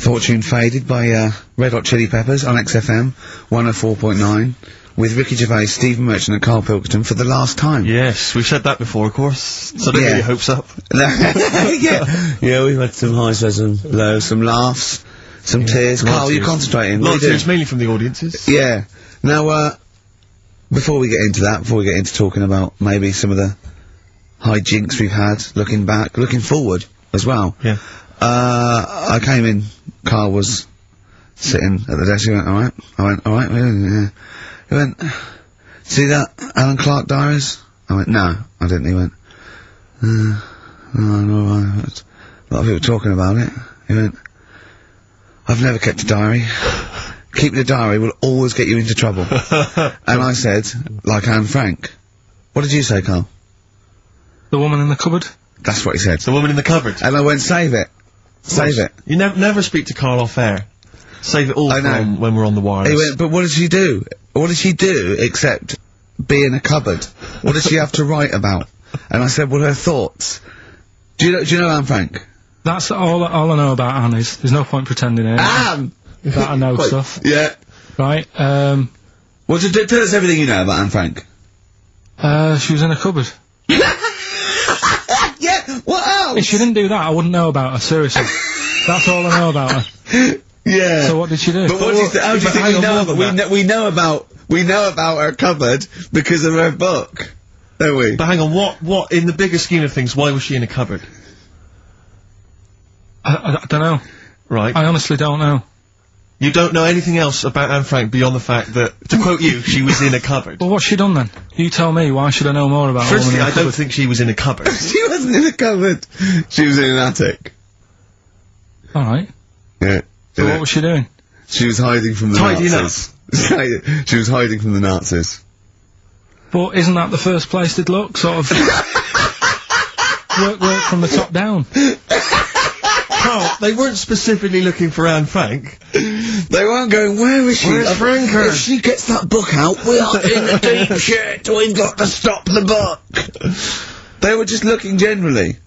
Fortune Faded by Red Hot Chili Peppers on XFM 104.9 with Ricky Gervais, Stephen Merchant and Karl Pilkington for the last time. Yes, we've said that before, of course, so don't get your hopes up. Yeah, we've had some highs, some lows, some laughs, some tears. Karl, you concentrating? Lot of tears, mainly from the audiences. Yeah. Now, before we get into that, before we get into talking about maybe some of the hijinks we've had, looking back, looking forward as well. Yeah. I came in, Karl was sitting at the desk, he went, alright? I went, alright, yeah. He went, see that Alan Clark diaries? I went, no, I didn't. He went, no, alright. A lot of people talking about it. He went, I've never kept a diary. Keeping a diary will always get you into trouble. And I said, like Anne Frank. What did you say, Karl? The woman in the cupboard? That's what he said. The woman in the cupboard. And I went, save it. Save it. You never speak to Karl off air. Save it all from when we're on the wireless. He went, but what did she do? What did she do except be in a cupboard? What did she have to write about? And I said, well, her thoughts. Do you know Anne Frank? That's all I know about Anne is. There's no point pretending it. Anne! That I know stuff. Yeah. Right, well, tell us everything you know about Anne Frank. She was in a cupboard. Yeah, what else? If she didn't do that, I wouldn't know about her, seriously. That's all I know about her. Yeah. So what did she do? But what how do you think we know about her cupboard because of her book, don't we? But hang on, what in the bigger scheme of things, why was she in a cupboard? I don't know. Right. I honestly don't know. You don't know anything else about Anne Frank beyond the fact that, to quote you, she was in a cupboard. Well, what's she done then? You tell me, why should I know more about her? Firstly, I don't think she was in a cupboard. She wasn't in a cupboard. She was in an attic. Alright. Yeah. So what was she doing? She was hiding from the Nazis. She was hiding from the Nazis. But isn't that the first place they'd look? Sort of... work from the top down. Carl, they weren't specifically looking for Anne Frank. They weren't going, where is she? Where's Franker? If she gets that book out, we are in the deep shit. We've got to stop the book. They were just looking generally.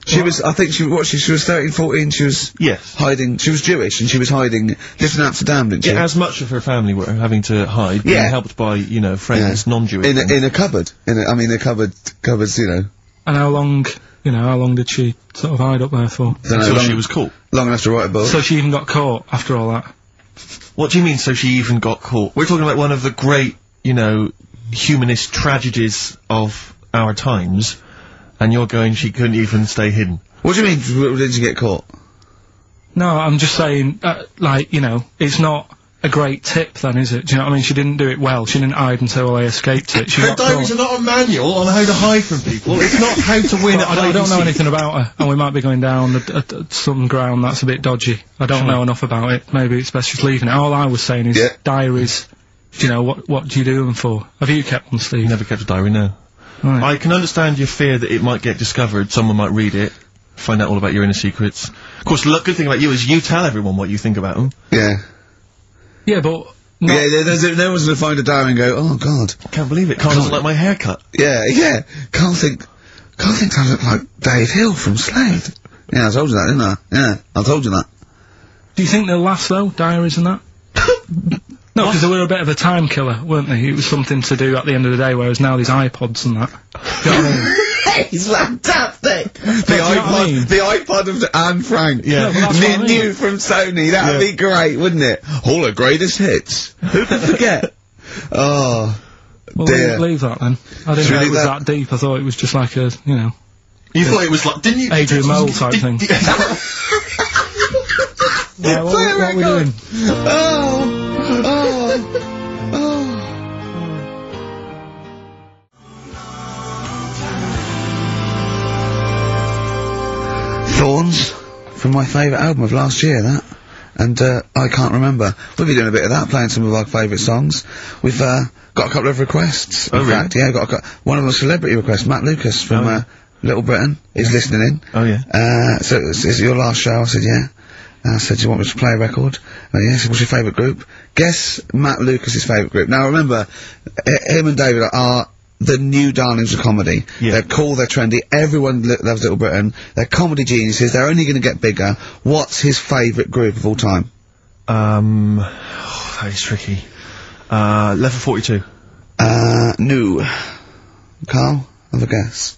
She was, I think she was 13, 14, she was hiding, she was Jewish, and she was hiding, just in Amsterdam, didn't she? Yeah, as much of her family were having to hide, being helped by, you know, friends, non-Jewish. In a cupboard. The cupboards, you know. And how long did she sort of hide up there for? Until she was caught. Long enough to write a book. So she even got caught after all that? What do you mean, so she even got caught? We're talking about one of the great, you know, humanist tragedies of our times, and you're going, she couldn't even stay hidden. What do you mean, did she get caught? No, I'm just saying, like, you know, it's not a great tip then, is it? Do you know what I mean? She didn't do it well. She didn't hide until they escaped it. She Her diaries are not a manual on how to hide from people. It's not how to win at I don't know anything about her, and we might be going down some ground that's a bit dodgy. I don't know enough about it. Maybe it's best just leaving it. All I was saying is diaries, do you know, what do you do them for? Have you kept one, Steve? Never kept a diary, no. Right. I can understand your fear that it might get discovered, someone might read it, find out all about your inner secrets. Of course, the good thing about you is you tell everyone what you think about them. Yeah. Yeah, but... no one's gonna find a diary and go, oh god. I can't believe it, Carl doesn't like my haircut. Yeah. Carl thinks I look like Dave Hill from Slade. Yeah, I told you that, didn't I? Yeah, I told you that. Do you think they'll last, though, diaries and that? No, because they were a bit of a time killer, weren't they? It was something to do at the end of the day, whereas now there's iPods and that. Do you know what I mean? It's fantastic! The iPod of Anne Frank. Yeah. New from Sony, that'd be great, wouldn't it? All the greatest hits. Who could forget? Oh, well, dear. leave that then. I didn't know it was that deep. I thought it was just like a, you know... You thought it was like, didn't you? Adrian Mole type thing. Yeah, what are we doing? Thorns, from my favourite album of last year, that. And, I can't remember. We'll be doing a bit of that, playing some of our favourite songs. We've, got a couple of requests. In fact, yeah, got one of them, celebrity requests, Matt Lucas from, Little Britain, is listening in. Oh, yeah. So, is it your last show? I said, yeah. I said, do you want me to play a record? Yeah, he said, what's your favourite group? Guess Matt Lucas's favourite group. Now, remember, him and David are the new darlings of comedy. Yeah. They're cool, they're trendy, everyone loves Little Britain, they're comedy geniuses, they're only gonna get bigger. What's his favourite group of all time? That is tricky. Level 42. No. Carl, have a guess.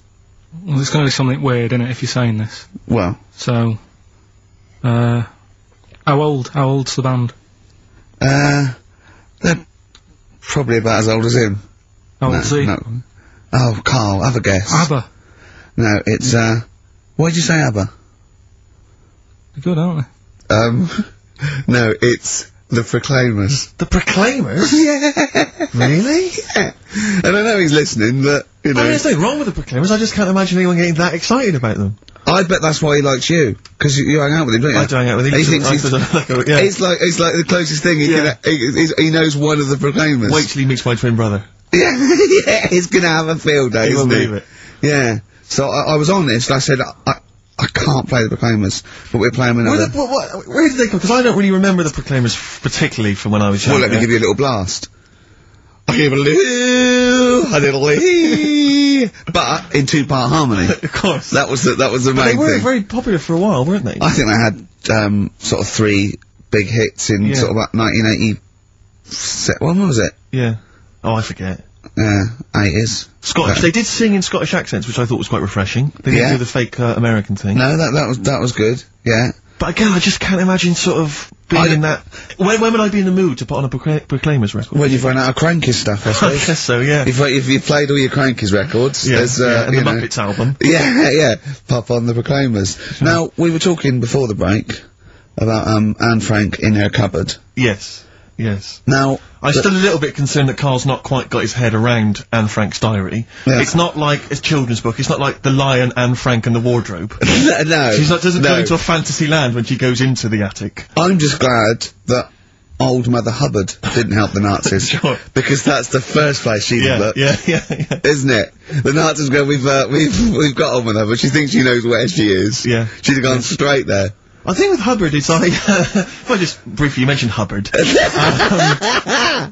Well, there's going to be something weird in it if you're saying this. Well. So, how old's the band? They're probably about as old as him. How old's he? No. Oh, Carl, have a guess. ABBA. No, it's, why'd you say ABBA? They're good, aren't No, it's the Proclaimers. The Proclaimers? Yeah. Really? Yeah. And I know he's listening, but, you know. There's nothing wrong with the Proclaimers, I just can't imagine anyone getting that excited about them. I bet that's why he likes you, because you hang out with him, don't you? I do hang out with him. He thinks he's, yeah. it's like the closest thing he knows one of the Proclaimers. Wait till he meets my twin brother. Yeah, yeah, he's gonna have a field day, He isn't won't he? believe it. Yeah. So I was honest, I said, I can't play the Proclaimers, but we're playing another. Where did they come? Because I don't really remember the Proclaimers particularly from when I was young. Well, let me give you a little blast. I give a little but in two-part harmony. Of course. That was the But main they were thing. very popular for a while, weren't they? I think they had, sort of 3 big hits in sort of about 1980. When was it? Yeah. Oh, I forget. 80s. Scottish. They did sing in Scottish accents, which I thought was quite refreshing. They didn't do the fake American thing. No, that was good. Yeah. But again, I just can't imagine sort of being in that. When would I be in the mood to put on a Proclaimers record? When you've run out of Crankies stuff, I suppose. I guess so, yeah. If you've played all your Crankies records, there's and the you know, Muppets album. Yeah, pop on the Proclaimers. Now, we were talking before the break about Anne Frank in her cupboard. Yes. Now, I'm still a little bit concerned that Carl's not quite got his head around Anne Frank's diary. Yeah. It's not like a children's book. It's not like The Lion, Anne Frank and the Wardrobe. No. She doesn't go into a fantasy land when she goes into the attic. I'm just glad that old Mother Hubbard didn't help the Nazis. Sure. Because that's the first place she'd look. Yeah. Isn't it? The Nazis go, we've got old Mother Hubbard. She thinks she knows where she is. Yeah. She'd have gone straight there. I think with Hubbard, it's like, if I just briefly, you mentioned Hubbard.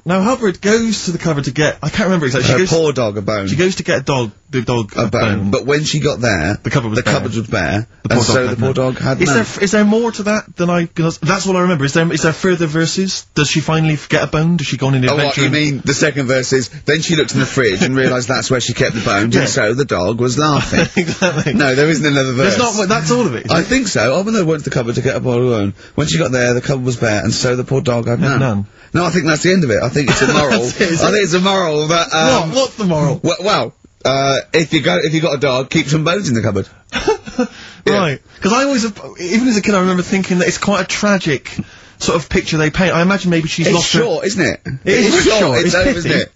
Now Hubbard goes to the cupboard to get, I can't remember exactly. Her poor dog a bone. She goes to get the dog a bone. But when she got there, the cupboard was bare. The poor dog had none. Is there more to that than because that's all I remember. Is there further verses? Does she finally get a bone? Does she go on an adventure? Oh, what, you mean the second verse is, then she looked in the fridge and realised that's where she kept the bones, and so the dog was laughing. Exactly. No, there isn't another verse. That's all of it. I think so. Oh, when they went to the cupboard to get a bone, when she got there, the cupboard was bare, and so the poor dog had none. No, I think that's the end of it. I think it's a moral. I think it's a moral that, What's the moral? Well, if you got a dog, keep some bones in the cupboard. Right. Because I always, even as a kid, I remember thinking that it's quite a tragic sort of picture they paint. I imagine maybe she's lost her... It's short, isn't it? It is short. It's over, isn't it?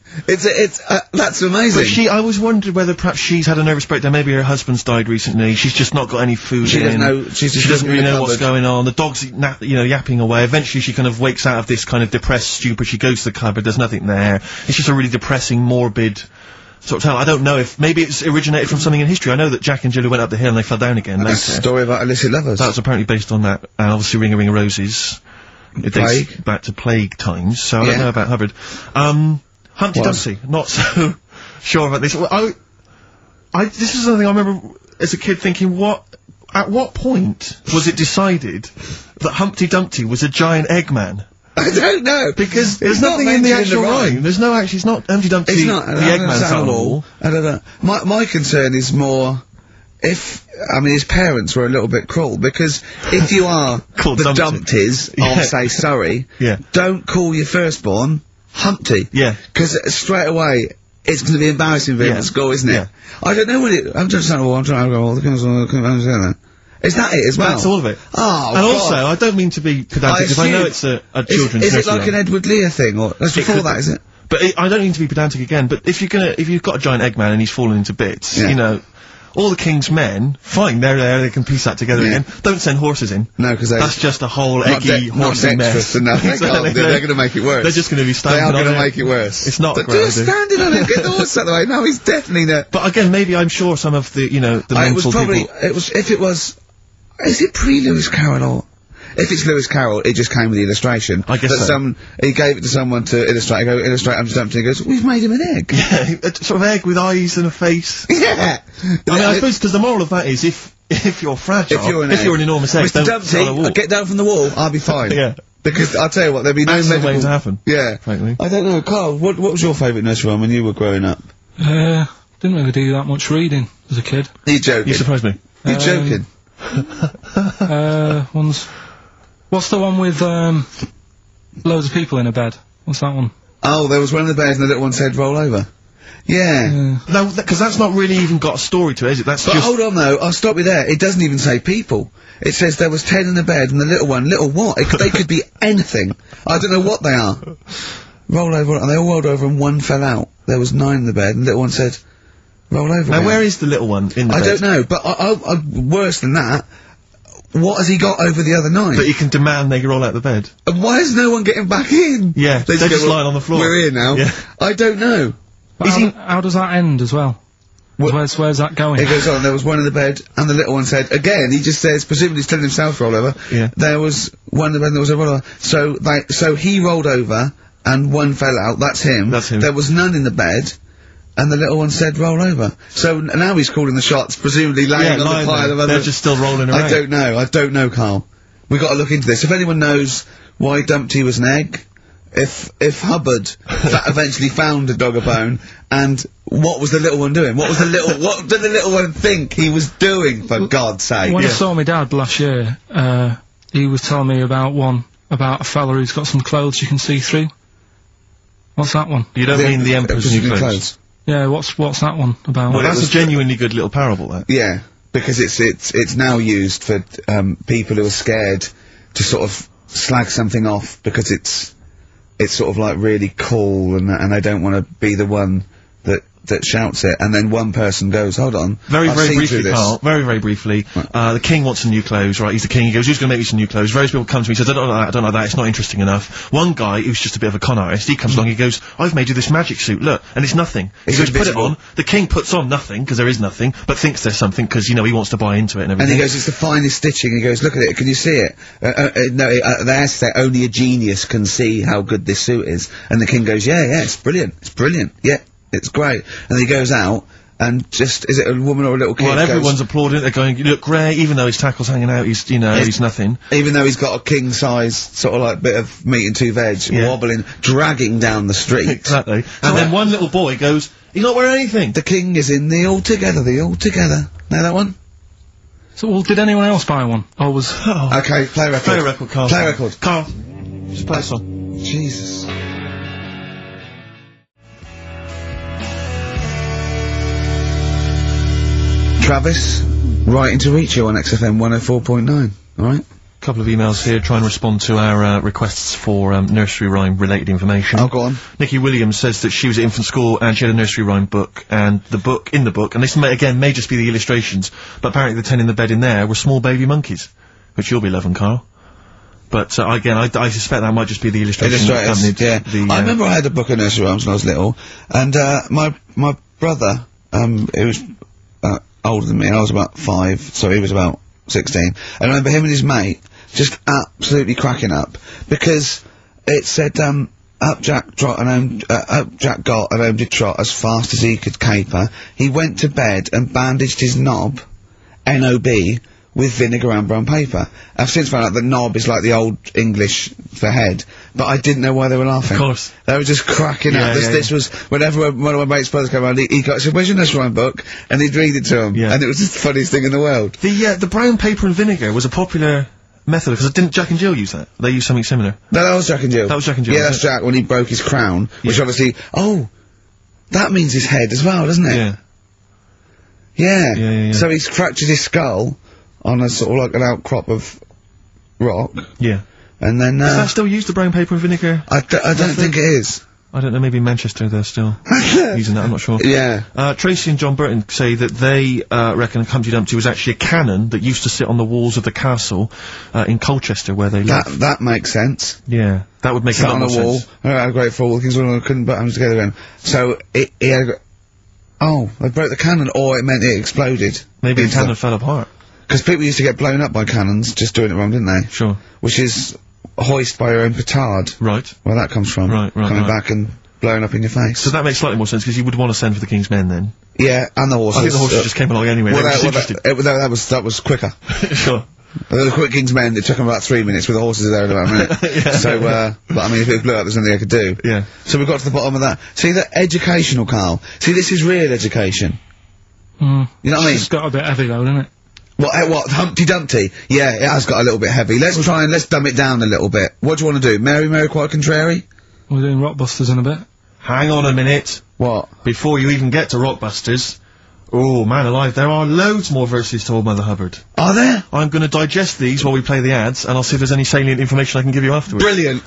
That's amazing. But I always wondered whether perhaps she's had a nervous breakdown. Maybe her husband's died recently. She's just not got any food she in. She doesn't really know what's going on. The dog's, yapping away. Eventually she kind of wakes out of this kind of depressed stupor. She goes to the cupboard. There's nothing there. It's just a really depressing, morbid sort of tale. I don't know if maybe it's originated from something in history. I know that Jack and Jill went up the hill and they fell down again. That's a story about illicit lovers. That's apparently based on that. And obviously Ring a Ring of Roses. It dates back to plague times, so I don't know about Hubbard. Humpty Dumpty, not so sure about this. Well, this is something I remember as a kid thinking, at what point was it decided that Humpty Dumpty was a giant Eggman? I don't know. Because there's nothing in the actual rhyme. There's no actually, it's not Humpty Dumpty, the Eggman's animal. I don't know. My concern is more... his parents were a little bit cruel, because if you are the Dumpties, I'll say sorry, don't call your firstborn Humpty. Yeah. Because straight away, it's going to be embarrassing for him at school, isn't it? Yeah. I don't know when I'm just saying, I'm trying to go all the Is that it as well? That's all of it. Oh, and God. Also, I don't mean to be pedantic, because I know it's a children's Is it like an Edward Lear thing, or that's before that, is it? But I don't mean to be pedantic again, but if you've got a giant Eggman and he's fallen into bits, all the King's men, fine, they're there, they can piece that together again. Don't send horses in. No, because that's just a whole eggy, horsey mess. Enough. They're going to make it worse. They're just going to be standing on it. They are going to make it worse. It's not great. They're standing on it, get the horse out of the way. No, he's definitely not. But again, maybe I'm sure some of the, the mental people... Is it pre-Lewis Carroll or... if it's Lewis Carroll, it just came with the illustration. I guess so. He gave it to someone to illustrate. I go, illustrate Humpty Dumpty. He goes, we've made him an egg. Yeah, a sort of egg with eyes and a face. Yeah. I suppose because the moral of that is if you're fragile, if you're an enormous egg, Mr. Dumpty, get down from the wall. I'll be fine. Yeah. Because I'll tell you what, there'd be no medical... way to happen. Yeah. Frankly. I don't know, Carl. What was your favourite nursery rhyme when you were growing up? Didn't really do that much reading as a kid. You're joking. You surprised me. You're joking. What's the one with loads of people in a bed? What's that one? Oh, there was one of the bears and the little one said roll over. Yeah. No, because that's not really even got a story to it, is it? That's but just... hold on though, I'll stop you there. It doesn't even say people. It says there was 10 in the bed and the little one. Little what? They could be anything. I don't know what they are. Roll over, and they all rolled over and one fell out. There was 9 in the bed and the little one said roll over. Now again. where is the little one in the bed? I don't know, but worse than that, what has he got over the other 9? That you can demand they roll out the bed. And why is no one getting back in? Yeah, they're just lying on the floor. We're here now. Yeah. I don't know. How does that end as well? Where's that going? It goes on, there was one in the bed, and the little one said, again, he just says, presumably he's telling himself roll over, there was one in the bed and there was a roll over. So he rolled over, and one fell out, that's him. There was none in the bed, and the little one said roll over. So now he's calling the shots, presumably laying on the pile of other... They're just still rolling around. I don't know, Carl. We've got to look into this. If anyone knows why Dumpty was an egg, if Hubbard eventually found a dog a bone, and what was the little one doing? What did the little one think he was doing, for God's sake? When I saw my dad last year, he was telling me about a fella who's got some clothes you can see through. What's that one? You don't mean the Emperor's New Clothes? Yeah, what's that one about? Well, that's a genuinely good little parable, that. Yeah, because it's now used for, people who are scared to sort of slag something off because it's sort of like really cool and they don't want to be the one that shouts it, and then one person goes, hold on, very briefly, Carl, very briefly, the king wants some new clothes, right? He's the king, he goes, who's going to make me some new clothes? Various people come to me, says, I don't like that, it's not interesting enough. One guy, who's just a bit of a con artist, he comes along, he goes, I've made you this magic suit, look, and it's nothing. He goes, put it on, the king puts on nothing, because there is nothing, but thinks there's something, because, you know, he wants to buy into it and everything. And he goes, it's the finest stitching, he goes, look at it, can you see it? They have to say, only a genius can see how good this suit is. And the king goes, yeah, it's brilliant, yeah. It's great. And he goes out, and just, is it a woman or a little kid? Well, everyone's applauding it, they're going, you look great, even though his tackle's hanging out, he's nothing. Even though he's got a king-size, sort of like, bit of meat and 2 veg, wobbling, dragging down the street. Exactly. And then one little boy goes, he's not wearing anything. The king is in the Altogether. Know that one? So, well, did anyone else buy one? Or was... Oh. Okay, play record. Play a record, Carl. Play a record. Carl, just play a song. Jesus. Travis, writing to reach you on XFM 104.9, alright? Couple of emails here, try and respond to our requests for nursery rhyme related information. Oh, go on. Nikki Williams says that she was at infant school and she had a nursery rhyme book, and in the book, and this may just be the illustrations, but apparently the 10 in the bed in there were small baby monkeys, which you'll be loving, Carl. But again, I suspect that might just be the illustration. I remember I had a book of nursery rhymes when I was little, and my brother, it was older than me, I was about 5, so he was about 16, and I remember him and his mate just absolutely cracking up, because it said, up Jack got and home did trot as fast as he could caper. He went to bed and bandaged his knob, N-O-B, with vinegar and brown paper. I've since found out that knob is like the old English for head, but I didn't know why they were laughing. Of course. They were just cracking up. This was, whenever one of my mate's brothers came around, he said, where's your nursery rhyme book? And he'd read it to him. Yeah. And it was just the funniest thing in the world. The brown paper and vinegar was a popular method, because didn't Jack and Jill use that? They used something similar. No, that was Jack and Jill. That was Jack and Jill. Yeah, that's Jack when he broke his crown, which obviously, that means his head as well, doesn't it? Yeah. So he's fractured his skull on a sort of like an outcrop of rock. Yeah. And then, is that still used, the brown paper and vinegar? I don't think it is. I don't know, maybe in Manchester they're still using that, I'm not sure. Yeah. Tracy and John Burton say that they, reckon Humpty Dumpty was actually a cannon that used to sit on the walls of the castle, in Colchester, where they lived. That makes sense. Yeah. That would make a lot more sense. Sat on a wall, a great fall, the king's couldn't put them together again. So, he had they broke the cannon, or it meant it exploded. Maybe the cannon fell apart. Because people used to get blown up by cannons just doing it wrong, didn't they? Sure. Which is hoist by your own petard. Right. Where that comes from. Right. Coming back and blowing up in your face. So that makes slightly more sense, because you would want to send for the King's Men then. Yeah, and the horses. I think the horses just came along anyway. That was quicker. Sure. The quick King's Men, it took them about 3 minutes with the horses there in about a minute. Yeah. So, but I mean, if it blew up, there's nothing I could do. Yeah. So we got to the bottom of that. See, the educational, Carl. See, this is real education. You know what I mean? It's got a bit heavy though, doesn't it? What, Humpty Dumpty? Yeah, it has got a little bit heavy. Let's dumb it down a little bit. What do you want to do? Mary quite contrary? We're doing Rockbusters in a bit. Hang on a minute. What? Before you even get to Rockbusters, oh, man alive, there are loads more verses to Old Mother Hubbard. Are there? I'm going to digest these while we play the ads, and I'll see if there's any salient information I can give you afterwards. Brilliant.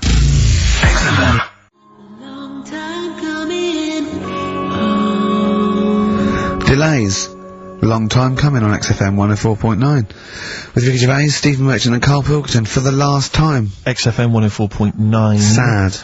Delays. Long time coming on XFM 104.9. With Ricky Gervais, Stephen Merchant and Karl Pilkington for the last time. XFM 104.9. Sad.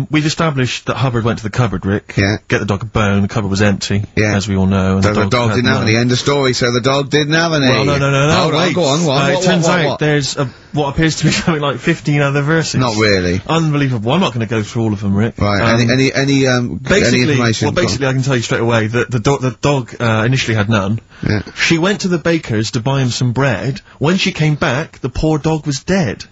We've established that Hubbard went to the cupboard, Rick. Yeah. Get the dog a bone, the cupboard was empty. Yeah. As we all know. And So the dog didn't have any. End of story, so the dog didn't have any. Well, no, wait. Go on, it turns out there's what appears to be something like 15 other verses. Not really. Unbelievable. I'm not going to go through all of them, Rick. Right, any information? Well, basically I can tell you straight away that the dog initially had none. Yeah. She went to the baker's to buy him some bread. When she came back, the poor dog was dead.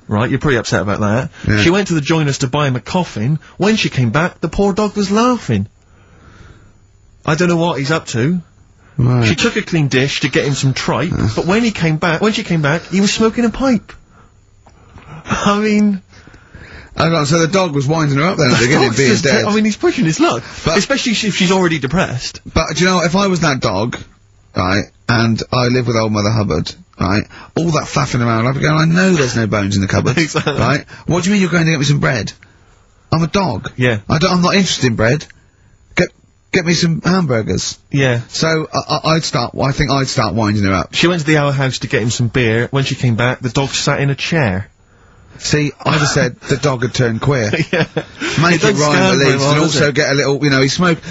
Right, you're pretty upset about that. Yeah. She went to the joiner's to buy him a coffin. When she came back, the poor dog was laughing. I don't know what he's up to. Right. She took a clean dish to get him some tripe, but when she came back, he was smoking a pipe. I mean... So the dog was winding her up then at the beginning, being dead. I mean, he's pushing his luck. But especially if she's already depressed. But, do you know, if I was that dog, right, and I live with Old Mother Hubbard, right, all that faffing around, I'd be going, I know there's no bones in the cupboard. Exactly. Right? What do you mean you're going to get me some bread? I'm a dog. Yeah. I'm not interested in bread. Get me some hamburgers. Yeah. So, I think I'd start winding her up. She went to the Owl House to get him some beer. When she came back, the dog sat in a chair. See, I'd have said the dog had turned queer. Yeah. Make it rhyme at least, and also get a little, you know, he's smoking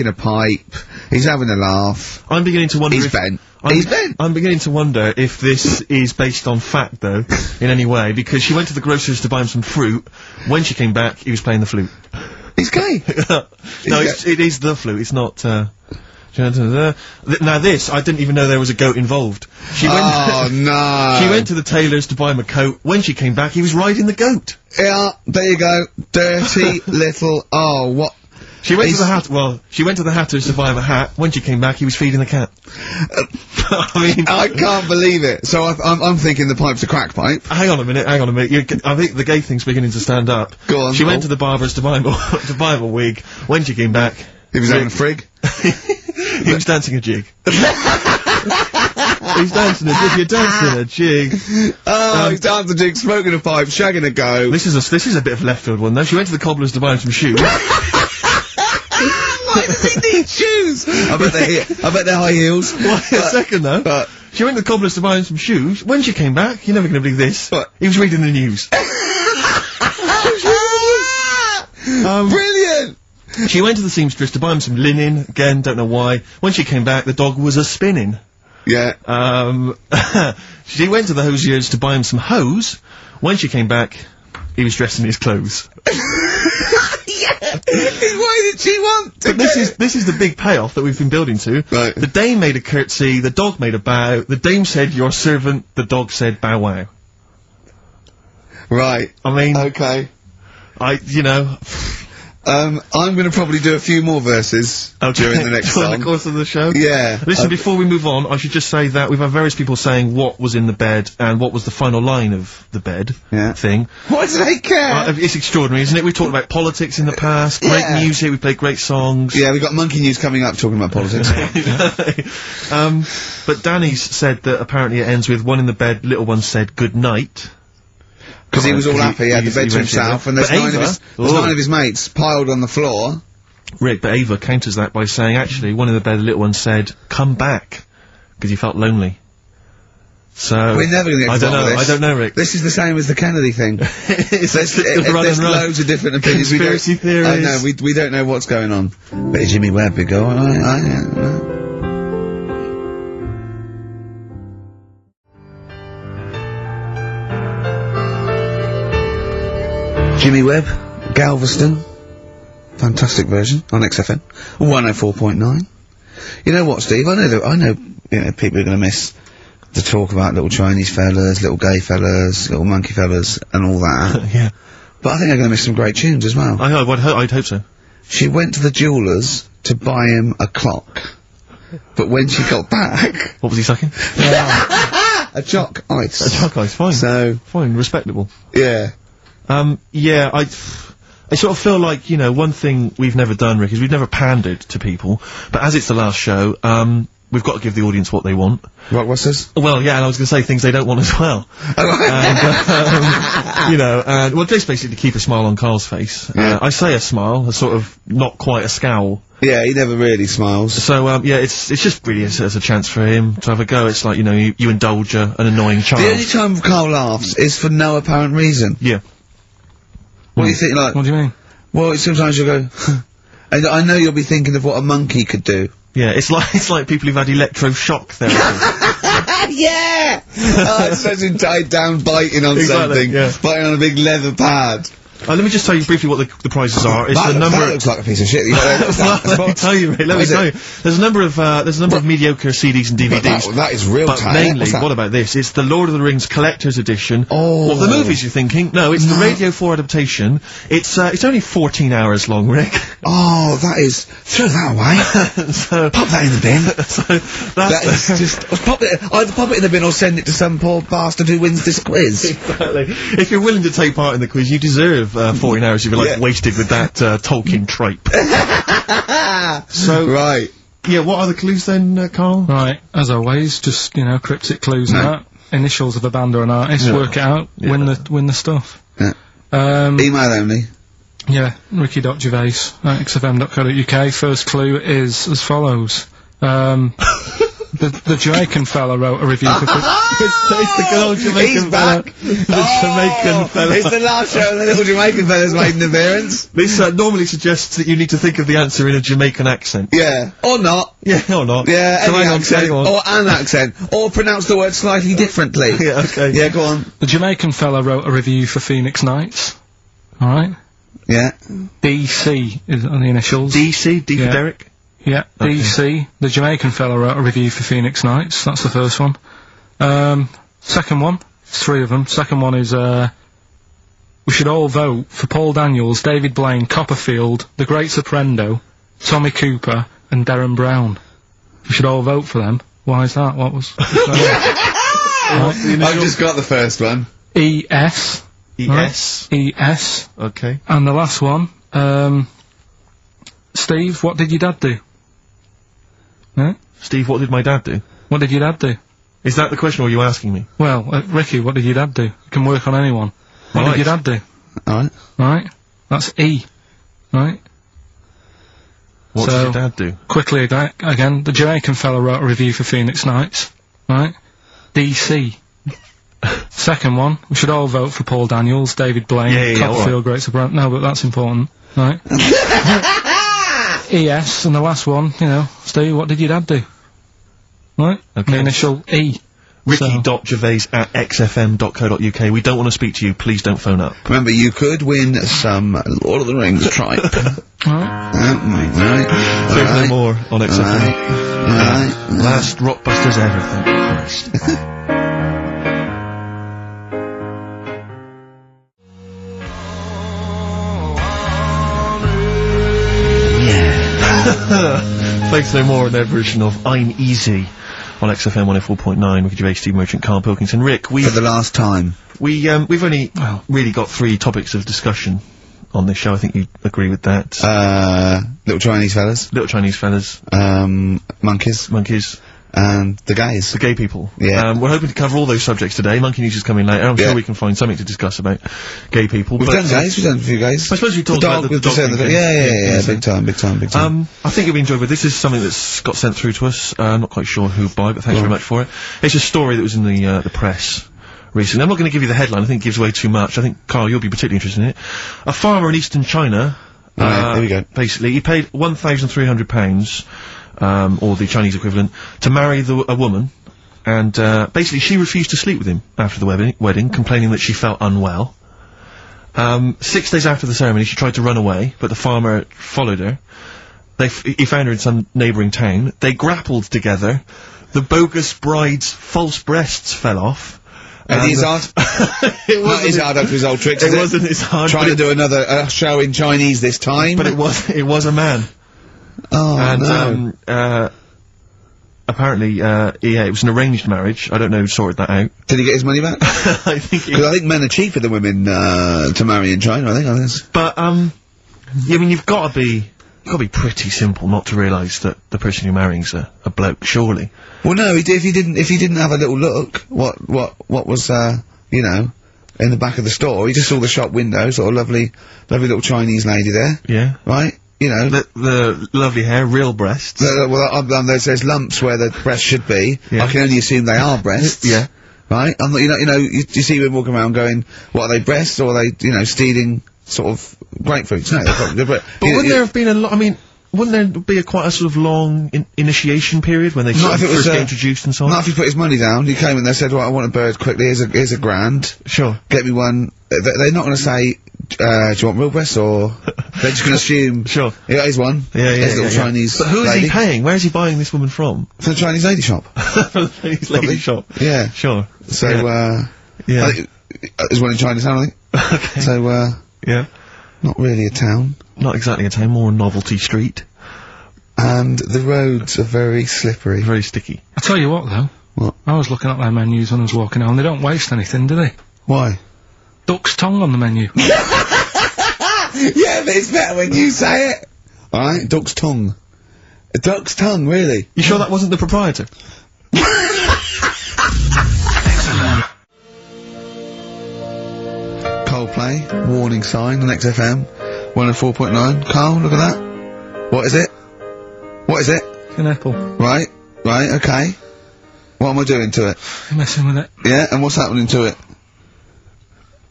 a pipe, he's having a laugh. I'm beginning to wonder He's bent. I'm beginning to wonder if this is based on fact, though, in any way, because she went to the grocer's to buy him some fruit. When she came back, he was playing the flute. He's gay. No, it is the flute, it's not, now this, I didn't even know there was a goat involved. She went no. She went to the tailor's to buy him a coat. When she came back, he was riding the goat. Yeah, there you go. Dirty little, what? She went to the Hatter's to buy him a hat. When she came back, he was feeding the cat. I mean... I can't believe it. So I'm thinking the pipe's a crack pipe. Hang on a minute. I think the gay thing's beginning to stand up. Go on. She went to the barber's to buy him a wig. When she came back... He was having a frig? He was dancing a jig. He's dancing a jig. You're dancing a jig. He's dancing a jig, smoking a pipe, shagging a goat. This is a bit of a left field one, though. She went to the cobbler's to buy him some shoes. Why does he need shoes? I bet they're high heels. Wait a second, though. But she went to the cobbler's to buy him some shoes. When she came back, you're never going to believe this. What? He was reading the news. Brilliant! She went to the seamstress to buy him some linen. Again, don't know why. When she came back, the dog was a-spinning. Yeah. She went to the hosier's to buy him some hose. When she came back, he was dressed in his clothes. Yeah! Why did she want to But this is the big payoff that we've been building to. Right. The dame made a curtsy, the dog made a bow, the dame said, "Your servant," the dog said, "Bow wow." Right. I mean... Okay. I'm gonna probably do a few more verses during the next song. During the course of the show? Yeah. Listen, before we move on, I should just say that we've had various people saying what was in the bed and what was the final line of the bed thing. Why do they care? It's extraordinary, isn't it? We've talked about politics in the past, great music, we played great songs. Yeah, we've got Monkey News coming up talking about politics. But Danny's said that apparently it ends with one in the bed, little one said good night. Because he was all happy, he had the bed to himself, and there's nine of his mates piled on the floor. Rick, but Ava counters that by saying, actually, one in the bed, the little one said, come back, because he felt lonely. So... We're never going to get to this. I don't know, Rick. This is the same as the Kennedy thing. There's loads of different opinions. Conspiracy theories. I know, we don't know what's going on. But Jimmy Webb, we go, Jimmy Webb, Galveston. Fantastic version on XFM. 104.9. You know what, Steve? I know, you know, people are going to miss the talk about little Chinese fellas, little gay fellas, little monkey fellas, and all that. Yeah. But I think they're going to miss some great tunes as well. I'd hope so. She went to the jeweller's to buy him a clock. But when she got back... What was he sucking? a choc ice. A choc ice, fine. So... Fine, respectable. Yeah. Yeah, I sort of feel like, you know, one thing we've never done, Rick, is we've never pandered to people, but as it's the last show, we've got to give the audience what they want. Right, what's this? Well, yeah, and I was going to say things they don't want as well. You know, well, just basically to keep a smile on Carl's face. Yeah. I say a smile, a sort of, not quite a scowl. Yeah, he never really smiles. So, yeah, it's just really as a chance for him to have a go. It's like, you know, you indulge an annoying child. The only time Carl laughs is for no apparent reason. Yeah. What do you think, like... What do you mean? Well, sometimes you'll go... and I know you'll be thinking of what a monkey could do. Yeah, it's like people who've had electroshock therapy. Yeah! Oh, it's such tied down biting on something. Yeah. Biting on a big leather pad. Let me just tell you briefly what the prizes are. It's the number. That looks like a piece of shit. Let me tell you, Rick. Let me tell you. There's a number of mediocre CDs and DVDs. That is real But tight. mainly, what about this? It's the Lord of the Rings Collector's Edition. Oh. Of the movies, you're thinking? No, it's the Radio 4 adaptation. It's only 14 hours long, Rick. Oh, that is... Throw that away. So, pop that in the bin. So That is just... Either pop it in the bin or send it to some poor bastard who wins this quiz. Exactly. If you're willing to take part in the quiz, you deserve 14 hours if you're like wasted with that Tolkien tripe. So right. Yeah, what are the clues then, Carl? Right, as always, just, you know, cryptic clues and that. Initials of a band or an artist, work it out, win the stuff. Yeah. Email only. Yeah, ricky.gervais at xfm.co.uk. First clue is as follows. The Jamaican fella wrote a review for... It's the good old Jamaican fella. Jamaican fella. It's the last show the little Jamaican fella's made an appearance. This normally suggests that you need to think of the answer in a Jamaican accent. Yeah. Or not. Yeah, or not. Yeah, So any hang on, accent. hang on. Or an accent. Or pronounce the word slightly differently. Yeah, okay. Yeah, go on. The Jamaican fella wrote a review for Phoenix Nights. Alright? Yeah. DC is on the initials. DC? D for Derek? Yeah, Okay. DC. The Jamaican fella wrote a review for Phoenix Nights. That's the first one. Second one. Three of them. Second one is, we should all vote for Paul Daniels, David Blaine, Copperfield, The Great Soprendo, Tommy Cooper, and Darren Brown. We should all vote for them. Why is that? What was... I've just got the first one. ES. ES? Right? ES. Okay. And the last one, Steve, what did your dad do? Huh? Steve, what did my dad do? What did your dad do? Is that the question, or are you asking me? Well, Ricky, what did your dad do? You can work on anyone. What Right. did your dad do? Alright. Right? That's E. Right? What So- did your dad do? Quickly again, the Jamaican fella wrote a review for Phoenix Nights. Right? DC. Second one, we should all vote for Paul Daniels, David Blaine, Yeah, Copperfield, Great Soprano. No, but that's important. Right? ES, and the last one, you know, Steve, what did your dad do? Right? Okay. The initial E. Ricky.gervais@xfm.co.uk. We don't want to speak to you. Please don't phone up. Remember, you could win some Lord of the Rings tripe. Right. There's no more on XFM. Right. Last Rockbusters ever, thank Christ. Thanks no more in their version of I'm Easy on XFM 104.9 with Gervais, Steve Merchant, Karl Pilkington. Rick, For the last time. we've only really got 3 topics of discussion on this show. I think you agree with that. Little Chinese fellas. Little Chinese fellas, Monkeys. monkeys, And the gays. the gay people. Yeah. We're hoping to cover all those subjects today. Monkey News is coming later. I'm Yeah. sure we can find something to discuss about gay people. We've done gays, we've done a few gays. I suppose we talked the about dog the with dog thing. Yeah, big time. I think you'll be enjoyed with this. This is something that's got sent through to us. I'm not quite sure who by, but thanks very much for it. It's a story that was in the press recently. I'm not going to give you the headline. I think it gives away too much. I think, Carl, you'll be particularly interested in it. A farmer in eastern China, Right, there we go. basically, he paid £1,300, or the Chinese equivalent, to marry a woman, and basically she refused to sleep with him after the wedding, complaining that she felt unwell. 6 days after the ceremony, she tried to run away, but the farmer followed her. He found her in some neighbouring town. They grappled together. The bogus bride's false breasts fell off. And Izzard? It wasn't Izzard up to his old tricks, It wasn't Izzard. Trying to do another show in Chinese this time. But it was a man. Oh, and, no. Apparently, it was an arranged marriage. I don't know who sorted that out. Did he get his money back? I think Because I think men are cheaper than women, to marry in China, I think, on this. But, yeah, I mean, you've gotta be pretty simple not to realise that the person you're marrying's a bloke, surely. Well, no, if he didn't have a little look, what was, you know, in the back of the store, he just saw the shop window, sort of lovely little Chinese lady there. Yeah. Right? You know. The lovely hair, real breasts. There's lumps where the breasts should be. Yeah. I can only assume they are breasts. Yeah. Right? I'm not, you see women walking around going, what are they, breasts, or are they, stealing sort of grapefruits? No, but wouldn't there have been a lot, I mean, wouldn't there be quite a sort of long initiation period when they first get introduced and so on? Not if he put his money down. He came and they said, well, I want a bird quickly, here's a grand. Sure. Get me one. They're not going to say, do you want real breasts, or they're just going to assume. Sure. Yeah, here's one. Here's a little Chinese But who is lady. he paying? Where is he buying this woman from? For the Chinese lady shop. From the Chinese lady shop. Yeah. Sure. So, yeah. I think, there's one in Chinatown, I think. Okay. So, yeah. Not really a town. Not exactly a town, more a novelty street. And the roads are very slippery. Very sticky. I tell you what, though. What? I was looking at their menus when I was walking home. They don't waste anything, do they? Why? Duck's tongue on the menu. Yeah, but it's better when you say it. Alright, duck's tongue. A duck's tongue, really? You sure that wasn't the proprietor? Coldplay, warning sign on XFM, 104.9. Carl, look at that. What is it? What is it? An apple. Right, okay. What am I doing to it? You're messing with it. Yeah, and what's happening to it?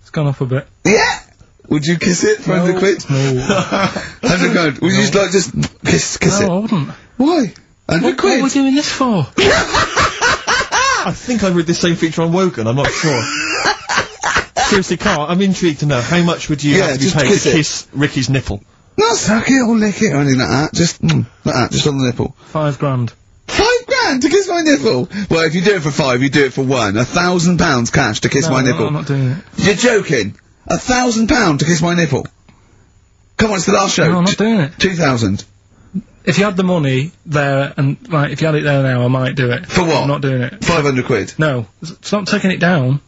It's gone up a bit. Yeah! Would you kiss it for 100 quid? No. 100 quid. Would you just like, just kiss No, it? I wouldn't. Why? 100 quid? What are we doing this for? I think I read this same feature on Wogan, I'm not sure. Seriously, Carl, I'm intrigued to know, how much would you have to be paid to kiss Ricky's nipple? Not suck it or lick it or anything like that. Just, like that, just on the nipple. £5 grand. £5 to kiss my nipple? Well, if you do it for 5, you do it for 1. £1,000 cash to kiss my nipple. No, I'm not doing it. You're joking? £1,000 to kiss my nipple? Come on, it's the last show. No, I'm not doing it. 2,000. If you had the money there, and, like, if you had it there now, I might do it. For what? I'm not doing it. 500 quid? No. Stop taking it down.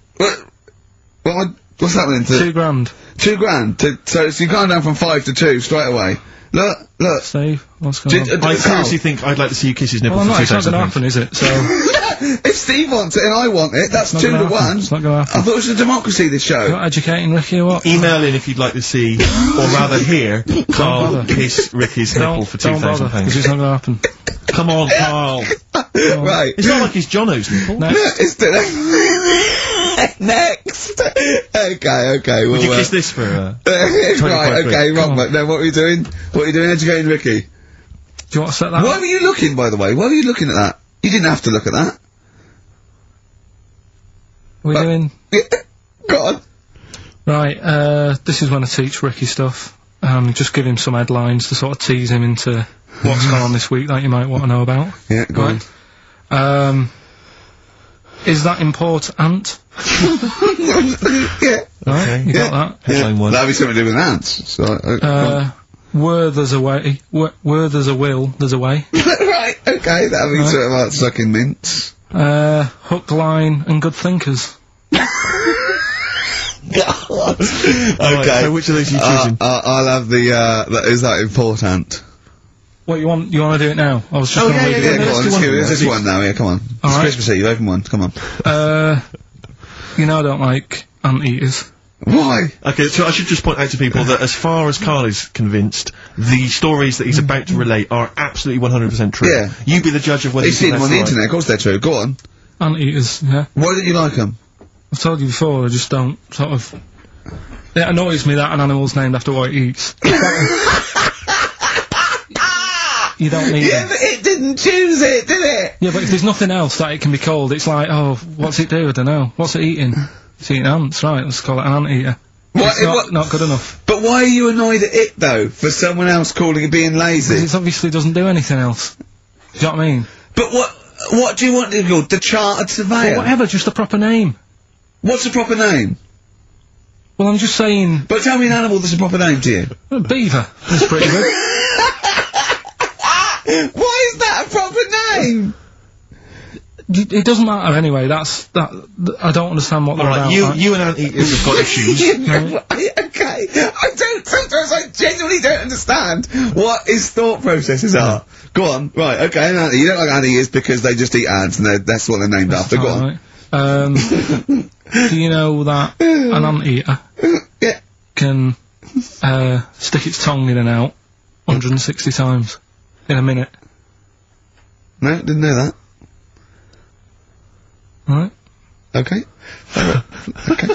What's happening to... £2 grand. £2 grand? So you've gone down from 5 to 2 straight away. Look. Steve, what's going on? I seriously think I'd like to see you kiss his nipple Well, for it's not going to £2,000. happen, is it? So... If Steve wants it and I want it, that's 2 to 1. It's not going to happen. I thought it was a democracy, this show. You're not educating Ricky or what? Email in if you'd like to see, or rather hear, Carl kiss Ricky's nipple for Don't bother, because £2,000. it's not going to happen. Come on, Carl. Right. It's not like he's Jono's nipple. No. It's next. Okay. Would you kiss this for, right, 25 okay, quid? wrong, but no, what were you doing? What were you doing, educating Ricky? Do you want to set that Why up? were you looking, by the way? Why were you looking at that? You didn't have to look at that. We're doing... Go on. Right, this is when I teach Ricky stuff. Just give him some headlines to sort of tease him into what's gone on this week that you might want to know about. Yeah, go on. Is that important? Yeah. Right, you got that? Headline one. That'd be something to do with ants. So, Where there's a way, where there's a will, there's a way. right, okay, that'd be something about sucking mints. Hook, line, and good thinkers. God. Right, Okay. so which of those are you choosing? I'll have the, is that important? What, you want to do it now? I was just Oh, gonna yeah, read yeah, it. Go let's on, do let's one. give it this one now, yeah, come on. It's Alright. Christmas Eve, open one, come on. You know I don't like anteaters. Why? Okay, so I should just point out to people that as far as Carl is convinced, the stories that he's about to relate are absolutely 100% true. Yeah. You be the judge of whether He's you seen think them on the that's internet, of course they're true, go on. Anteaters, yeah. Why don't you like them? I've told you before, I just don't, sort of... It annoys me that an animal's named after what it eats. You don't need Yeah, it. but it didn't choose it, did it? Yeah, but if there's nothing else that it can be called, it's like, oh, what's it do? I don't know. What's it eating? It's eating ants, right, let's call it an anteater. It's not good enough. But why are you annoyed at it, though, for someone else calling it being lazy? Because it obviously doesn't do anything else. Do you know what I mean? But what do you want to be called? The Chartered Surveyor? Well, whatever, just a proper name. What's the proper name? Well, I'm just saying... But tell me an animal that's a proper name to you. Beaver. That's pretty good. Why is that a proper name? It doesn't matter anyway, I don't understand what they're about. You and Auntie have got issues. Okay. Sometimes I genuinely don't understand what his thought processes are. Go on. Right, okay, Auntie, you don't like Auntie is because they just eat ants and that's what they're named after. Go on. Do you know that an anteater can, stick its tongue in and out 160 times in a minute? No, didn't know that. Right. Okay. Okay.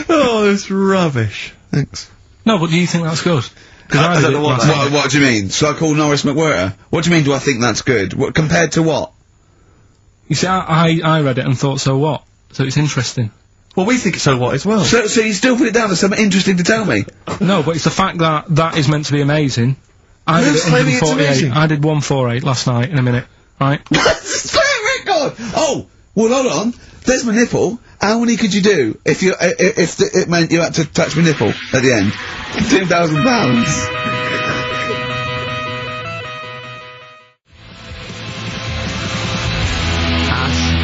Oh, it's rubbish. Thanks. No, but do you think that's good? I don't know what do you mean? Shall I call Norris McWhirter? What do you mean, do I think that's good? What, compared to what? You see, I read it and thought, so what? So it's interesting. Well, we think so what as well. So you still put it down as something interesting to tell me? No, but it's the fact that is meant to be amazing. I did 148. I did 148 last night in a minute, right? Play a record! Oh! Well, hold on. There's my nipple. How many could you do if it meant you had to touch my nipple at the end? £2,000.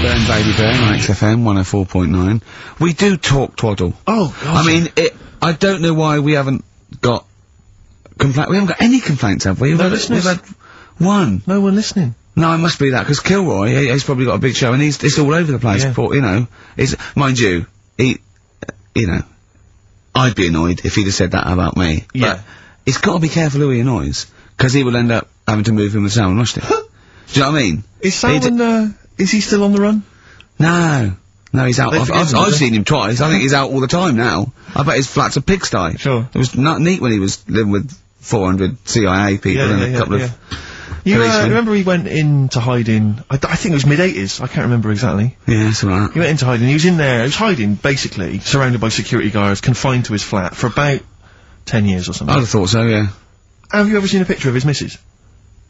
Burn Baby Bear on XFM 104.9. We do talk twaddle. Oh, God. I mean, I don't know why we haven't got we haven't got any complaints, have we? No listeners. We've had one. No one listening. No, it must be that, because Kilroy, he's probably got a big show, and it's all over the place, Yeah. you know, mind you, you know, I'd be annoyed if he'd have said that about me. Yeah. But he's got to be careful who he annoys, because he will end up having to move in with Salman Rushdie. Do you know what I mean? Is Salman, is he still on the run? No, he's out. I've seen him twice. I think he's out all the time now. I bet his flat's a pigsty. Sure. It was not neat when he was living with 400 CIA people and a couple of... You remember he went into hiding, I think it was mid-80s, I can't remember exactly. Yeah, something like that. He went into hiding, he was in there, he was hiding, basically, surrounded by security guards, confined to his flat, for about 10 years or something. I'd have thought so, yeah. Have you ever seen a picture of his missus?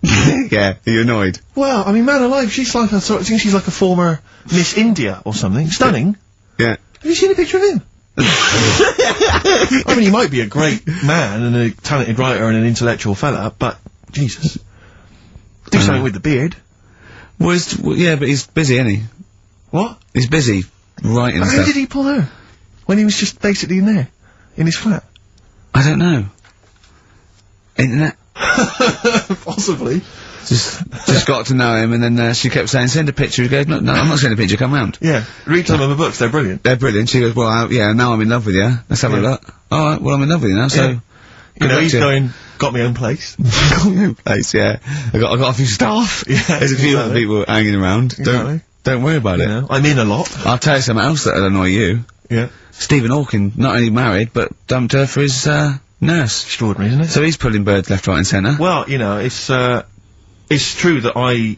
Yeah, are you annoyed? Well, I mean, man alive, she's like I think she's like a former Miss India or something. Stunning. Yeah. Have you seen a picture of him? I mean, he might be a great man and a talented writer and an intellectual fella, but, Jesus. Do something with the beard. Well, yeah, but he's busy, isn't he? What? He's busy writing How stuff. did he pull her? When he was just basically in there? In his flat? I don't know. Internet? Possibly. Just got to know him, and then she kept saying, send a picture. He goes, no, I'm not sending a picture, come round. Yeah. Read some of the books, they're brilliant. They're brilliant. She goes, well, yeah, now I'm in love with you. Let's have a look. Alright, well, I'm in love with you now, so... Yeah. You know, he's going, got my own place. Got my own place, yeah. I got a few staff. Yeah, There's a few other people hanging around. Exactly. Don't worry about it. know, I'm in a lot. I'll tell you something else that'll annoy you. Yeah. Stephen Hawking, not only married, but dumped her for his, nurse. Extraordinary, isn't it? So he's pulling birds left, right and centre. Well, you know, it's true that I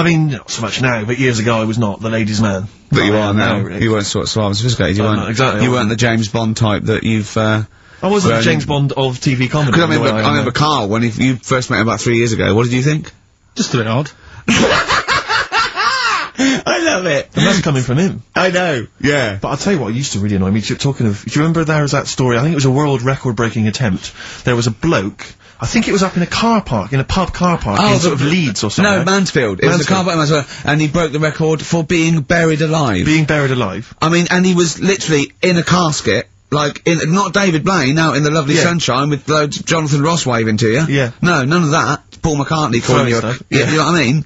mean, not so much now, but years ago I was not the ladies' man. But you are now. Really. You weren't sort of suave and sophisticated. You No, weren't, no, exactly. You weren't the James Bond type that you've, I wasn't the James Bond of TV comedy. Because I remember Karl, when you first met him about 3 years ago, what did you think? Just a bit odd. I love it. And that's coming from him. I know. Yeah. But I'll tell you what used to really annoy me, talking of, do you remember there was that story, I think it was a world record-breaking attempt, there was a bloke, I think it was up in a car park, in a pub car park, in sort of Leeds or something. No, Mansfield. It was a car park in Mansfield, and he broke the record for being buried alive. Being buried alive. I mean, and he was literally in a casket, like, not David Blaine, out in the lovely sunshine with loads of Jonathan Ross waving to you. Yeah. No, none of that. Paul McCartney calling you Yeah, you know what I mean?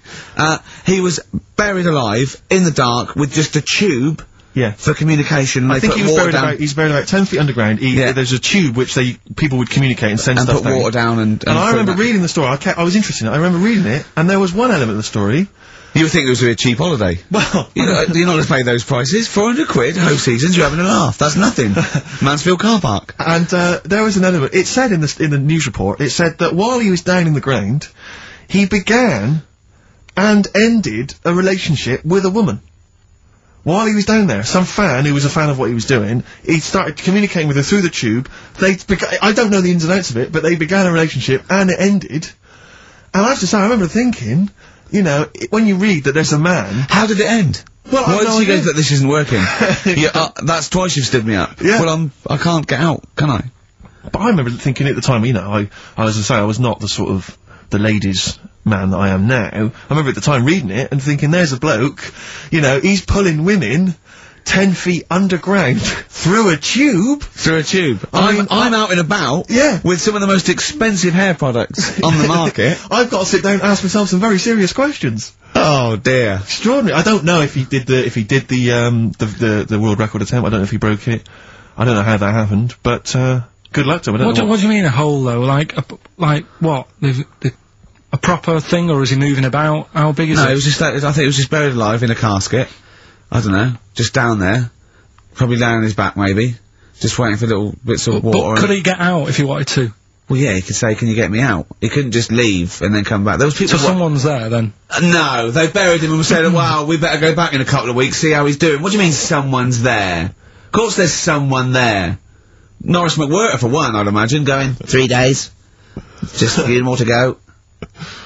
He was buried alive, in the dark, with just a tube for communication, and I think he was he's buried about 10 feet underground. There's a tube which people would communicate and send stuff down. And put water down and I remember reading the story, I was interested in it, I remember reading it, and there was one element of the story. You would think it was a cheap holiday. Well... you're not to pay those prices. 400 quid, whole seasons, you're having a laugh. That's nothing. Mansfield car park. And, there was an element, it said in the news report, it said that while he was down in the ground, he began and ended a relationship with a woman. while he was down there, some fan who was a fan of what he was doing, he started communicating with her through the tube. I don't know the ins and outs of it, but they began a relationship, and it ended. And I have to say, I remember thinking, you know, when you read that there's a man... How did it end? Well, why did you go that this isn't working? Yeah, that's twice you've stood me up. Yeah. Well, I can't get out, can I? But I remember thinking at the time, you know, I was to say, I was not the sort of, the ladies' man that I am now. I remember at the time reading it and thinking, there's a bloke, you know, he's pulling women 10 feet underground through a tube. Through a tube. I'm out and about. Yeah. With some of the most expensive hair producs on the market. I've got to sit down and ask myself some very serious questions. Oh dear. Extraordinary. I don't know if he did the world record attempt. I don't know if he broke it. I don't know how that happened, but, good luck to him. What do you mean a hole though? Like what? A proper thing, or is he moving about? How big is it? No, it was just I think it was just buried alive in a casket. I don't know, just down there, probably down on his back maybe, just waiting for little bits of water. But could he get out if he wanted to? Well, yeah, he could say, "Can you get me out?" He couldn't just leave and then come back. There was people. So someone's there then? No, they buried him and said, "Well, we better go back in a couple of weeks, see how he's doing." What do you mean, someone's there? Of course, there's someone there. Norris McWhirter, for one, I'd imagine, going 3 days, just a few more to go.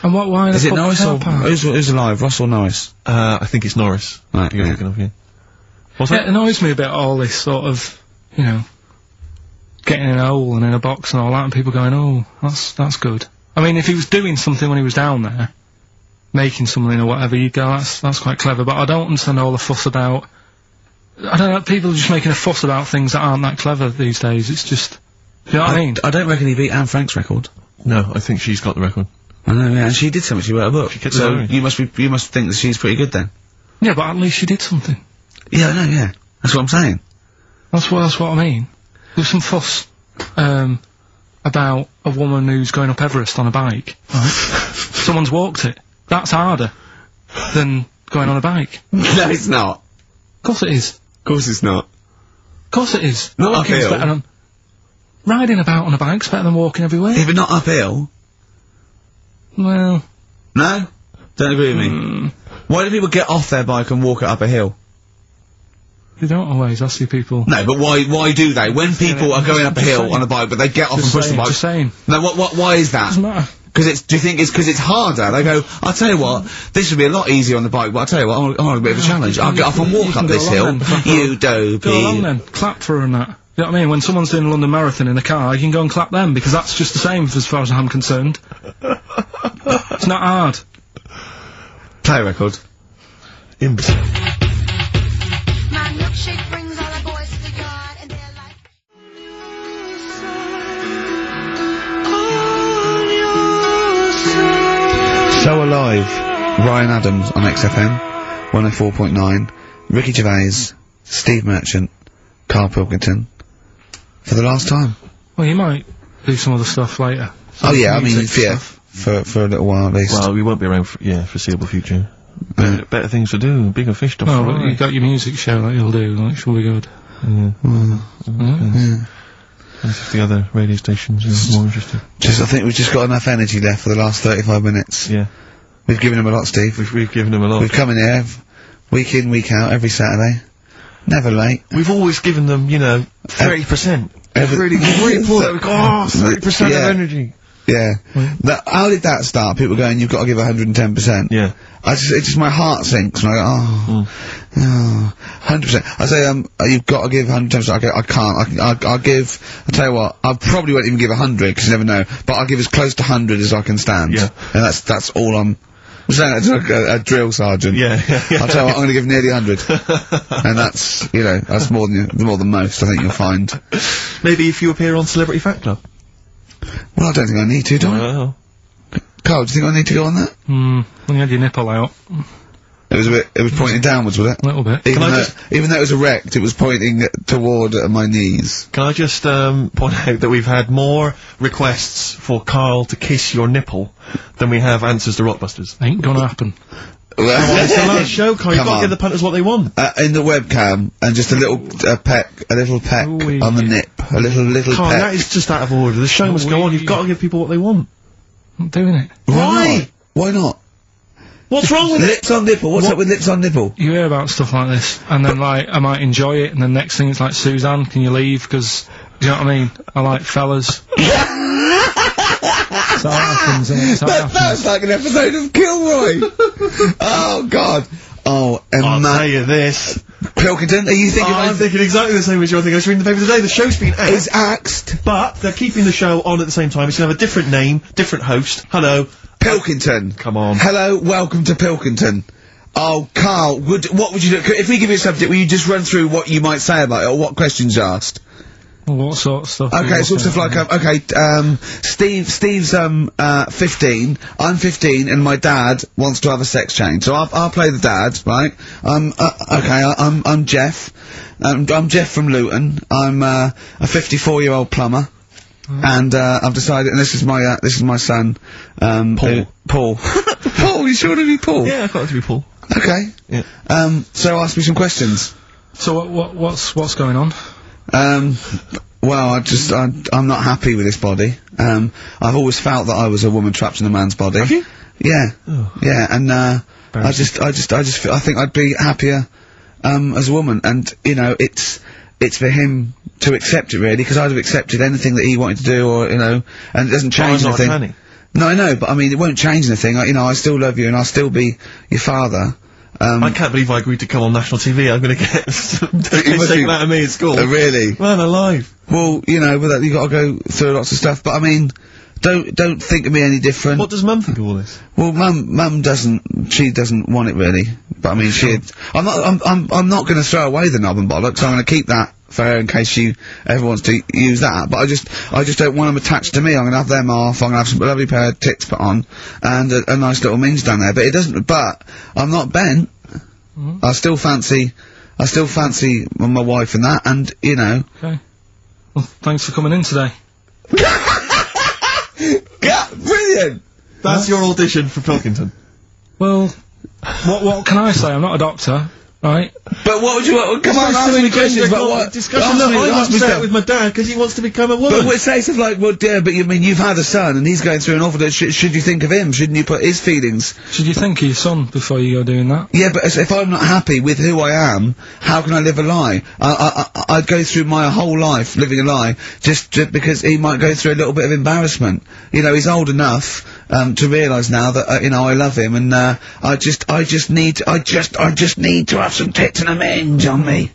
And why is it Norris or who's alive? Ross or Norris? I think it's Norris. Right. You're thinking of, yeah. What's that? It annoys me a bit, all this sort of, you know, getting in a hole and in a box and all that, and people going, "Oh, that's good." I mean, if he was doing something when he was down there, making something or whatever, you'd go, "That's quite clever." But I don't understand all the fuss about. I don't know. People are just making a fuss about things that aren't that clever these days. It's just, you know what I mean? I don't reckon he beat Anne Frank's record. No, I think she's got the record. I know, yeah, and she did something, she wrote a book. So you must think that she's pretty good then. Yeah, but at least she did something. Yeah, I know, yeah. That's what I'm saying. That's what I mean. There's some fuss, about a woman who's going up Everest on a bike, right? Someone's walked it. That's harder than going on a bike. No, it's not. Of course it is. Of course it's not. Of course it is. Not uphill. Riding about on a bike's better than walking everywhere. Yeah, but not uphill. Well... No? Don't agree with me. Why do people get off their bike and walk it up a hill? You don't always, I see people... No, but why do they? When people are going up a hill on a bike, but they get off and push the bike... Just saying. No, why is that? Doesn't matter. Do you think it's because it's harder? They go, I'll tell you what, this would be a lot easier on the bike, but I'll tell you what, I want a bit of a challenge. I'll get off and walk up this hill. You dopey. Go along then. Clap for her and that. You know what I mean? When someone's doing a London Marathon in a car, you can go and clap them, because that's just the same as far as I'm concerned. It's not hard. Play a record. Imbecile. My milkshake brings all the boys to the yard, and they're like... So Alive, Ryan Adams on XFM, 104.9, Ricky Gervais, Steve Merchant, Karl Pilkington, for the last time. Well, you might do some other stuff later. Oh yeah, I mean, yeah, for a little while at least. Well, we won't be around for, foreseeable future. Better things to do, bigger fish to fry. Oh, well, you got your music show that you'll do, that should be good. Yeah. As if the other radio stations are more interesting. I think we've just got enough energy left for the last 35 minutes. Yeah. We've given him a lot, Steve. We've given him a lot. We've come in here, week in, week out, every Saturday. Never late. We've always given them, you know, 30%. Really pulled it. Oh, 30% of energy. Yeah. How did that start? People going, you've got to give 110%. Yeah. My heart sinks when I go, 100%. I say, you've got to give 110%. I can't. I'll tell you what, I probably won't even give 100, because you never know, but I'll give as close to 100 as I can stand. Yeah. And that's all I'm saying that to a drill sergeant. Yeah. I'll tell you what, I'm gonna give nearly 100. And that's, you know, that's more than most, I think you'll find. Maybe if you appear on Celebrity Fact Club. Well, I don't think I need to, do I? Well. Carl, do you think I need to go on that? When you had your nipple out. It was pointing downwards, was it? A little bit. Even though it was erect, it was pointing toward my knees. Can I just, point out that we've had more requests for Carl to kiss your nipple than we have answers to Rockbusters. Ain't gonna happen. Well, it's the last show, Carl. You've got to give the punters what they want. In the webcam, and just a little peck on the nip. A little Carl, peck. that is just out of order. The show must go on. You've got to give people what they want. I'm doing it. Why? Why not? What's wrong with Lips on nipple. What's up with lips on nipple? You hear about stuff like this, and then like I might enjoy it, and the next thing it's like, Suzanne, can you leave? Because do you know what I mean? I like fellas. So that happens, innit? So that That's like an episode of Kilroy. Oh God. Oh, I'll tell you this. Pilkington, are you thinking? I'm thinking exactly the same as you're thinking. I was reading the paper today. The show's been axed. Is axed. But they're keeping the show on at the same time. It's gonna have a different name, different host. Hello. Pilkington. Come on. Hello, welcome to Pilkington. Oh, Carl, what would you do? If we give you a subject, will you just run through what you might say about it, or what questions you asked? Well, what sort of stuff? Okay, sort of like, Steve's, 15, I'm 15, and my dad wants to have a sex change. So I'll play the dad, right? I'm Jeff. I'm Jeff from Luton. I'm, a 54-year-old plumber. And, I've decided, and this is my son, Paul. Paul. Paul, you sure to be Paul? Yeah, I thought it to be Paul. Okay. Yeah. So ask me some questions. So what's going on? Well, I'm not happy with this body. I've always felt that I was a woman trapped in a man's body. Have you? Yeah. Oh. Yeah, and, I think I'd be happier, as a woman, and, you know, it's for him to accept it, really, because I'd have accepted anything that he wanted to do, or, you know, and it doesn't change anything. Can he? No, I know, but I mean, it won't change anything. I still love you, and I'll still be your father. I can't believe I agreed to come on national TV. I'm gonna get taken out of me at school. Oh, really? Man alive. Well, you know, with that, you gotta go through lots of stuff, but I mean, don't think of me any different. What does Mum think of all this? Well, Mum she doesn't want it really, but I mean, I'm not gonna throw away the knob and bollocks, I'm gonna keep that for her in case she ever wants to use that, but I just don't want them attached to me. I'm gonna have them off, I'm gonna have some lovely pair of tits put on, and a nice little minge down there, but I'm not bent. I still fancy my wife and that, and, you know. Okay. Well, thanks for coming in today. Yeah, brilliant! That's your audition for Pilkington. Well, what can I say? I'm not a doctor, right? But what would you want? Come on, ask me questions about what? Discussion that I'm upset with my dad because he wants to become a woman. But we say stuff like, well, dear, but you mean you've had a son and he's going through an awful. Should you think of him? Shouldn't you put his feelings? Should you think of your son before you go doing that? Yeah, but if I'm not happy with who I am, how can I live a lie? I'd go through my whole life living a lie just because he might go through a little bit of embarrassment. You know, he's old enough to realise now that you know, I love him, and I just need to have some tits and a minge on me.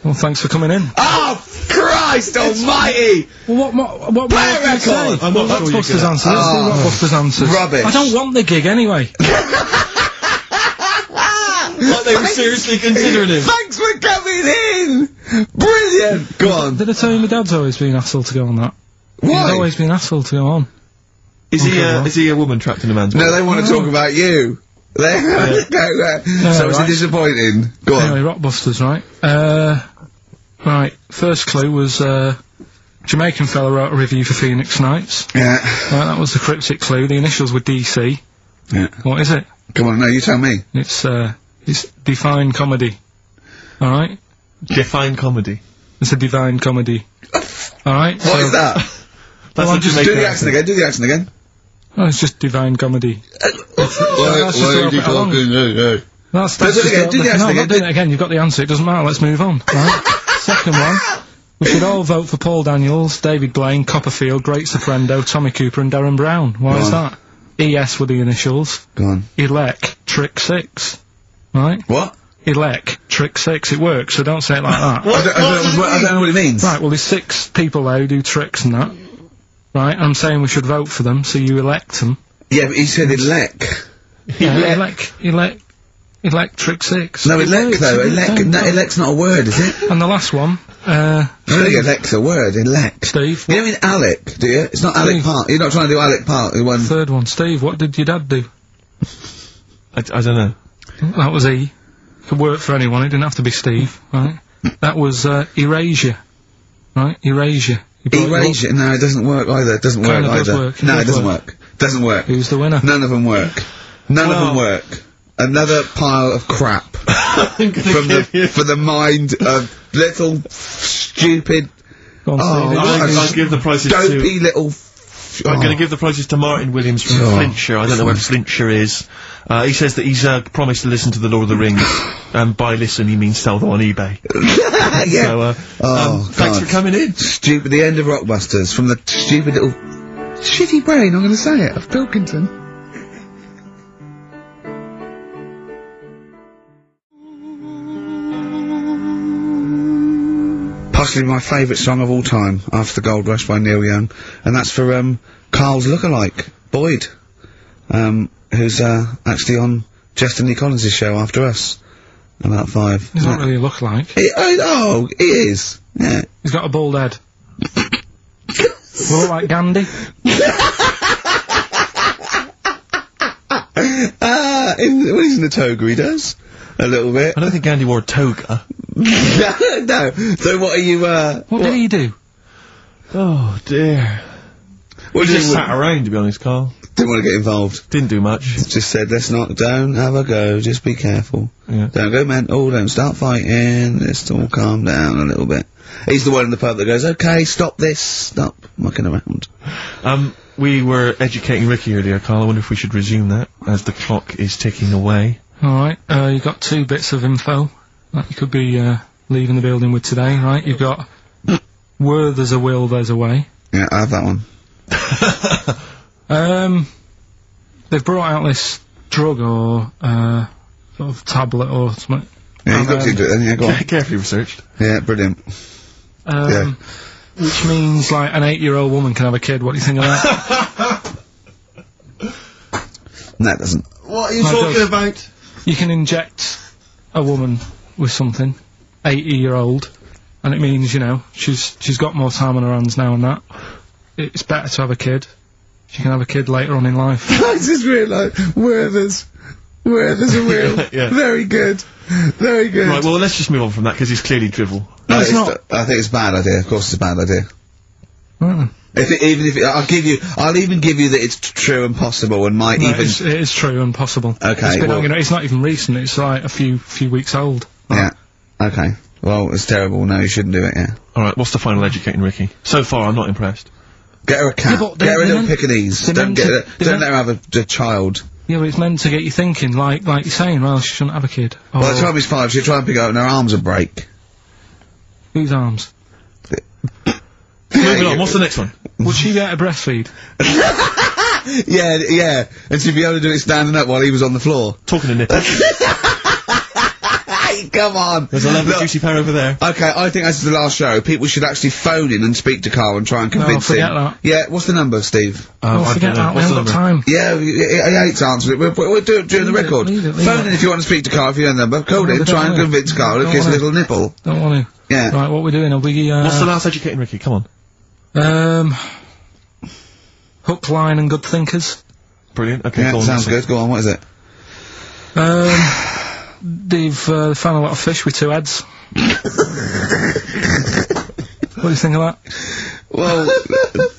Well, thanks for coming in. Oh, Christ almighty! Well, what Play a can you say? record! I'm not sure you Buster's can. answer. Let's do Buster's answers. Rubbish. I don't want the gig anyway. Like they were seriously considering him. Thanks for coming in! Brilliant! Go on. Did I tell you my dad's always been asked to go on that? He's Why? always been asked to go on. Is he a woman trapped in a man's body? No, they want to talk about you. So was it disappointing? Go on. Anyway, Rockbusters, right? Right, first clue was, Jamaican fella wrote a review for Phoenix Nights. Yeah. Right, that was the cryptic clue. The initials were DC. Yeah. What is it? Come on, no, you tell me. It's Define Comedy. Alright? Define comedy. It's a divine comedy. Alright? What is that? That's Well, a just do Jamaican the accent again, do the accent again. Oh, it's just divine comedy. That's Do it again, do the accent No, I'm again. not doing it again. You've got the answer. It doesn't matter. Let's move on. Right? Second one. We should all vote for Paul Daniels, David Blaine, Copperfield, Great Soprendo, Tommy Cooper and Darren Brown. Why is that? ES were the initials. Go on. Elec, Trick 6. Right? What? Elec, Trick 6. It works, so don't say it like that. I don't know what it means. Right, well, there's 6 people there who do tricks and that. Right? I'm saying we should vote for them, so you elect them. Yeah, but he said elect. Yeah, Electric 6. No, elect though. Elect's not a word, is it? And the last one, I don't think elect's a word. Elect. Steve. You don't mean Alec, do you? It's not Alec Steve. Park. You're not trying to do Alec Park. The one. Third one, Steve. What did your dad do? I don't know. That was E. Could work for anyone. It didn't have to be Steve. Right. That was Erasure. Right. Erasure. Erasure. No, it doesn't work either. It doesn't work Kinda does either. work. No, It it does doesn't work. Doesn't work. Who's the winner? None of them work. None of them work. Another pile of crap from the mind of little stupid. Go on, Steve. I'll give the prices dopey little I'm going to give the prizes to Martin Williams from Flintshire. I don't know where Flintshire is. He says that he's promised to listen to the Lord of the Rings, and by listen he means sell them on eBay. Yeah. So, thanks for coming in. Stupid, the end of Rockbusters, from the stupid little shitty brain, I'm going to say it, of Pilkington. Possibly my favourite song of all time, After the Gold Rush by Neil Young, and that's for Carl's lookalike, Boyd, who's actually on Justin Lee Collins' show after us, about 5. He's not really a lookalike. He is. Yeah. He's got a bald head. Look like Gandhi. When he's in the toga, he does. A little bit. I don't think Gandhi wore a toga. No. So what are you, What did he do? Oh, dear. What He did just you sat around, to be honest, Carl. Didn't want to get involved. Didn't do much. Just said, don't have a go, just be careful. Yeah. Don't go mental, don't start fighting, let's all calm down a little bit. He's the one in the pub that goes, okay, stop this, stop mucking around. We were educating Ricky earlier, Carl. I wonder if we should resume that, as the clock is ticking away. Alright, you got 2 bits of info that you could be, leaving the building with today, right? You've got, where there's a will, there's a way. Yeah, I have that one. They've brought out this drug or, sort of tablet or something. Yeah, you looked into it then, yeah, go on. Carefully researched. Yeah, brilliant. Yeah. Which means, like, an 8-year-old woman can have a kid. What do you think of that? No, it doesn't. What are you talking about? You can inject a woman with something, 80-year-old, and it means, you know, she's got more time on her hands now and that. It's better to have a kid. She can have a kid later on in life. I just realised, where there's a will. Yeah. Very good. Very good. Right, well, let's just move on from that, because he's clearly drivel. No, it's not. I think it's a bad idea. Of course it's a bad idea. Mm. I'll even give you that it's true and possible and might No, even... it is true and possible. Okay, It's been well- it's not even recent, it's like a few weeks old. Yeah. Okay. Well, it's terrible. No, you shouldn't do it, yeah. Alright, what's the final educating Ricky? So far, I'm not impressed. Get her a cat. Yeah, but Get her a they're little meant- Pekingese. they're Don't meant get to- her, they're don't let her have a child. Yeah, but it's meant to get you thinking, like you're saying, well, she shouldn't have a kid. Or By the time he's 5, she'll try and pick it up and her arms will break. whose arms? Moving on, what's the next one? Would she be able to breastfeed? Yeah. And she'd be able to do it standing up while he was on the floor. Talking to nipples. Hey, come on. There's a lovely Look, juicy pair over there. Okay, I think this is the last show. People should actually phone in and speak to Carl and try and convince forget him. that. Yeah, what's the number, Steve? Oh, I forget don't know. that, we What's haven't the got number? time. Yeah, he hates answering it. We'll do it during the Leave it, record. leave it. Phone in if you want to speak to Carl if you know the number. Call No, in, they try don't and wanna. convince Carl to Don't kiss a wanna. little nipple. Don't want to. Yeah. Right, what we're doing, are we, What's the last educating Ricky? Come on. Hook, line and good thinkers. Brilliant. Okay, Yeah, go on. sounds good. Go on, what is it? They've found a lot of fish with 2 heads. What do you think of that? Well,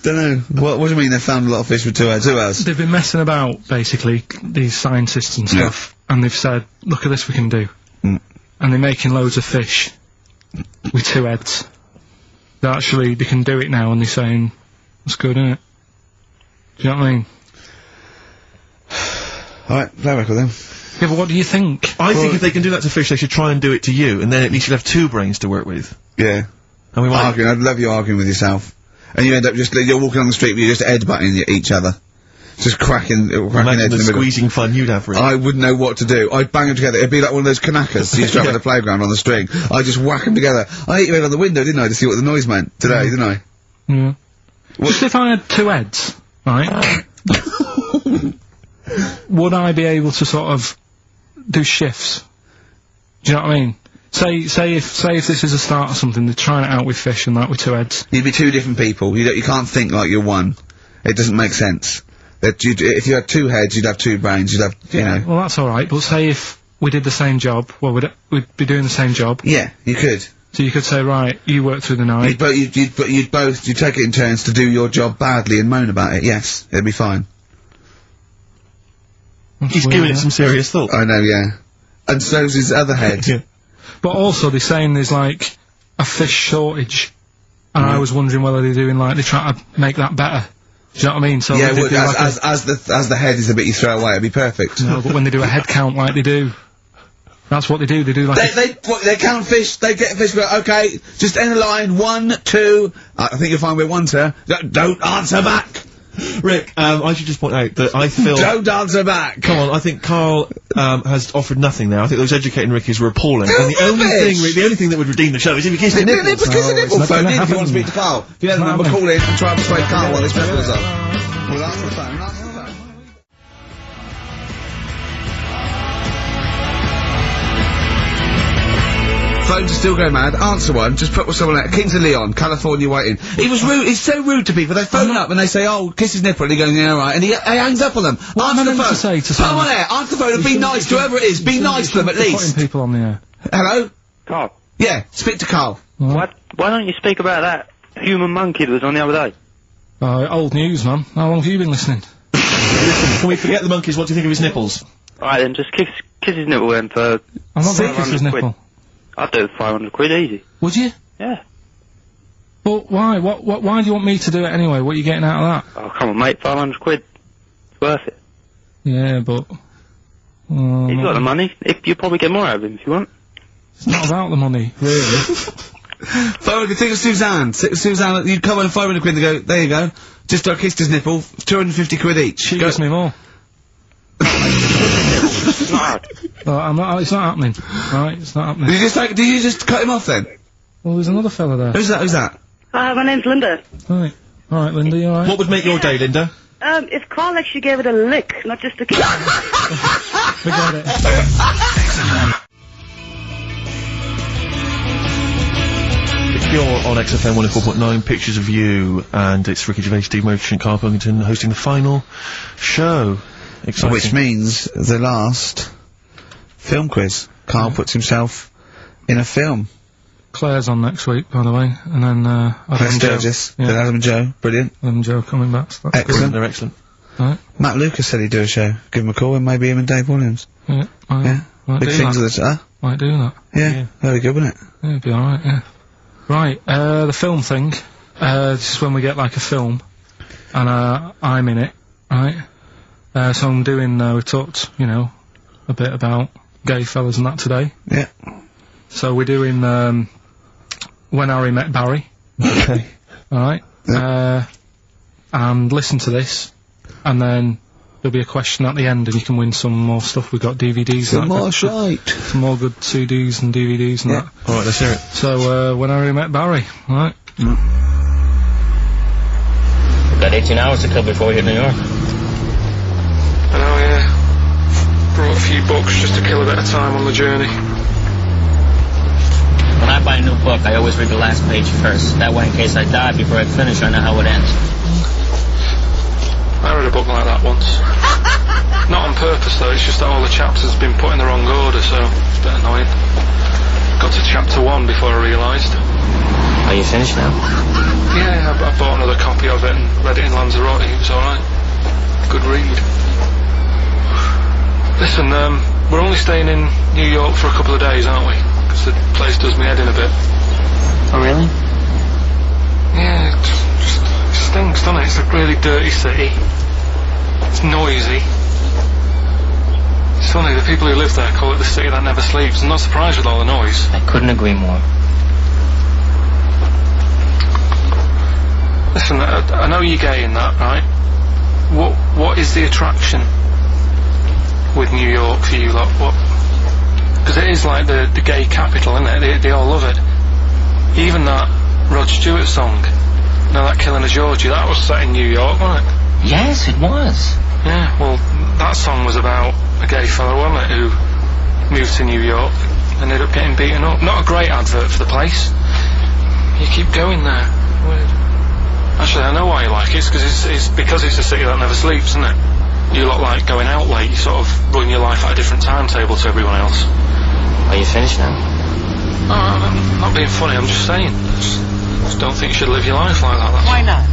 dunno. What do you mean they found a lot of fish with 2 heads? Who else? They've been messing about, basically, these scientists and stuff, and they've said, look at this we can do. Mm. And they're making loads of fish with 2 heads. They can do it now, and they're saying, that's good, isn't it? Do you know what I mean? Alright, play record then. Yeah, but what do you think? I think if they can do that to fish, they should try and do it to you, and then at least you'll have 2 brains to work with. Yeah. And we might... Arguing, I'd love you arguing with yourself. And you end up you're walking on the street but you're just headbutting each other. Just cracking heads Imagine in the the middle. squeezing fun you'd have, really. I wouldn't know what to do. I'd bang them together. It'd be like one of those knackers you used to have at the playground on the string. I'd just whack them together. I hit your head on the window, didn't I, to see what the noise meant today, didn't I? Yeah. Just if I had 2 heads, right? Would I be able to sort of do shifts? Do you know what I mean? Say if this is a start or something, they're trying it out with fish and that with 2 heads. You'd be 2 different people. You can't think like you're one. It doesn't make sense. If you had 2 heads, you'd have 2 brains. You'd have, you know. Well, that's all right. But say if we did the same job, well, we'd be doing the same job. Yeah, you could. So you could say, right, you work through the night. You'd take it in turns to do your job badly and moan about it. Yes, it'd be fine. He's giving it some serious thought. I know, yeah. And so's his other head. Yeah. But also, they're saying there's like a fish shortage, and I was wondering whether they're trying to make that better. Do you know what I mean? So Yeah, when they do like as the head is the bit you throw away, it'd be perfect. no, but when they do a head count like they do, that's what they do. They do like They count fish, they get fish, but okay, just end the line, 1, 2, I think you'll find we're 1, sir. Don't answer back! Rick, I should just point out that I feel... Don't answer back! Come on, I think Karl, has offered nothing there. I think those educating Rickies were appalling. And the only thing that would redeem the show is if he kissed the nipples. Kiss the nipple, it's not phone gonna in if you happen. want to speak to Karl. If you don't remember, call in and try and persuade Karl while this record's on. Well, that's the phone, that's the phone. Phones are still going mad. Answer one. Just put someone out. Kings of Leon, California waiting. He was rude. He's so rude to people. They phone up and they say, "Oh, kiss his nipple," and he goes, "Yeah, all right," and he hangs up on them. What Answer am I the meant phone. to say to Put them someone? on air. Answer the phone and be nice to whoever it is. Be nice to them at Putting least. people on the air. Hello. Carl, Yeah. Speak to Karl. why don't you speak about that human monkey that was on the other day? Old news, man. How long have you been listening? Listen, can we forget the monkeys? What do you think of his nipples? Alright then, just kiss his nipple then for... I'm not going to kiss his 500 quid. nipple. I'd do it for 500 quid easy. Would you? Yeah. But why? Why do you want me to do it anyway? What are you getting out of that? Oh, come on mate, 500 quid. It's worth it. Yeah, but... He's got the money. You'll probably get more out of him if you want. It's not about the money, really. 500. Think of Suzanne. Suzanne, you come on 500 quid and go, there you go. Just kissed his nipple. 250 quid each. She gives me more. It's not hard. It's not happening. Right, it's not happening. Did you just cut him off then? Well, there's another fella there. Who's that? Hi, my name's Linda. Right. Alright, Linda, you alright? What would make your day, Linda? If Carl actually gave it a lick, not just a kiss. Forget it. You're on XFM 104.9, Pictures of You, and it's Ricky Gervais, Steve Merchant, Karl Pilkington hosting the final show. Exciting. Which means the last film quiz. Karl puts himself in a film. Claire's on next week, by the way, and then, Adam Claire and Joe. Sturgis, Yeah. then Adam and Joe, brilliant. Adam and Joe coming back, so that's Excellent. They're excellent. Right. Matt Lucas said he'd do a show. Give him a call and maybe him and Dave Williams. Yeah. Yeah. Might Big do things that. with this, Might do that. Yeah. Very good, wasn't it? Yeah, it'd be alright, yeah. Right, the film thing. This is when we get like a film, and I'm in it, right? So I'm doing, we talked, a bit about gay fellas and that today. Yeah. So we're doing, When Harry Met Barry. Okay. Alright? And listen to this, and then there'll be a question at the end, and you can win some more stuff. We've got DVDs. Some and more that. shite. Some more good CDs and DVDs and Yeah. that. Alright, let's hear it. So, When Harry Met Barry, right? We've got 18 hours to kill before we hit New York. I know, yeah. Brought a few books just to kill a bit of time on the journey. When I buy a new book, I always read the last page first. That way, in case I die before I finish, I know how it ends. I read a book like that once. Not on purpose though, it's just that all the chapters have been put in the wrong order, so it's a bit annoying. Got to chapter 1 before I realised. Are you finished now? Yeah, I bought another copy of it and read it in Lanzarote, it was alright. Good read. Listen, we're only staying in New York for a couple of days, aren't we? Because the place does me head in a bit. Oh, really? Yeah, it stinks, doesn't it? It's a really dirty city. It's noisy. It's funny, the people who live there call it the city that never sleeps. I'm not surprised with all the noise. I couldn't agree more. Listen, I know you're gay in that, right? What is the attraction with New York for you lot? What? Because it is like the gay capital, isn't it? They all love it. Even that Rod Stewart song, that Killing of Georgie, that was set in New York, wasn't it? Yes, it was. Yeah, well, that song was about a gay fellow, wasn't it, who moved to New York and ended up getting beaten up. Not a great advert for the place. You keep going there. Weird. Actually, I know why you like it. It's because it's a city that never sleeps, isn't it? You lot like going out late. You sort of run your life at a different timetable to everyone else. Are you finished now? No, I'm not being funny. I'm just saying. Just don't think you should live your life like that. Why not?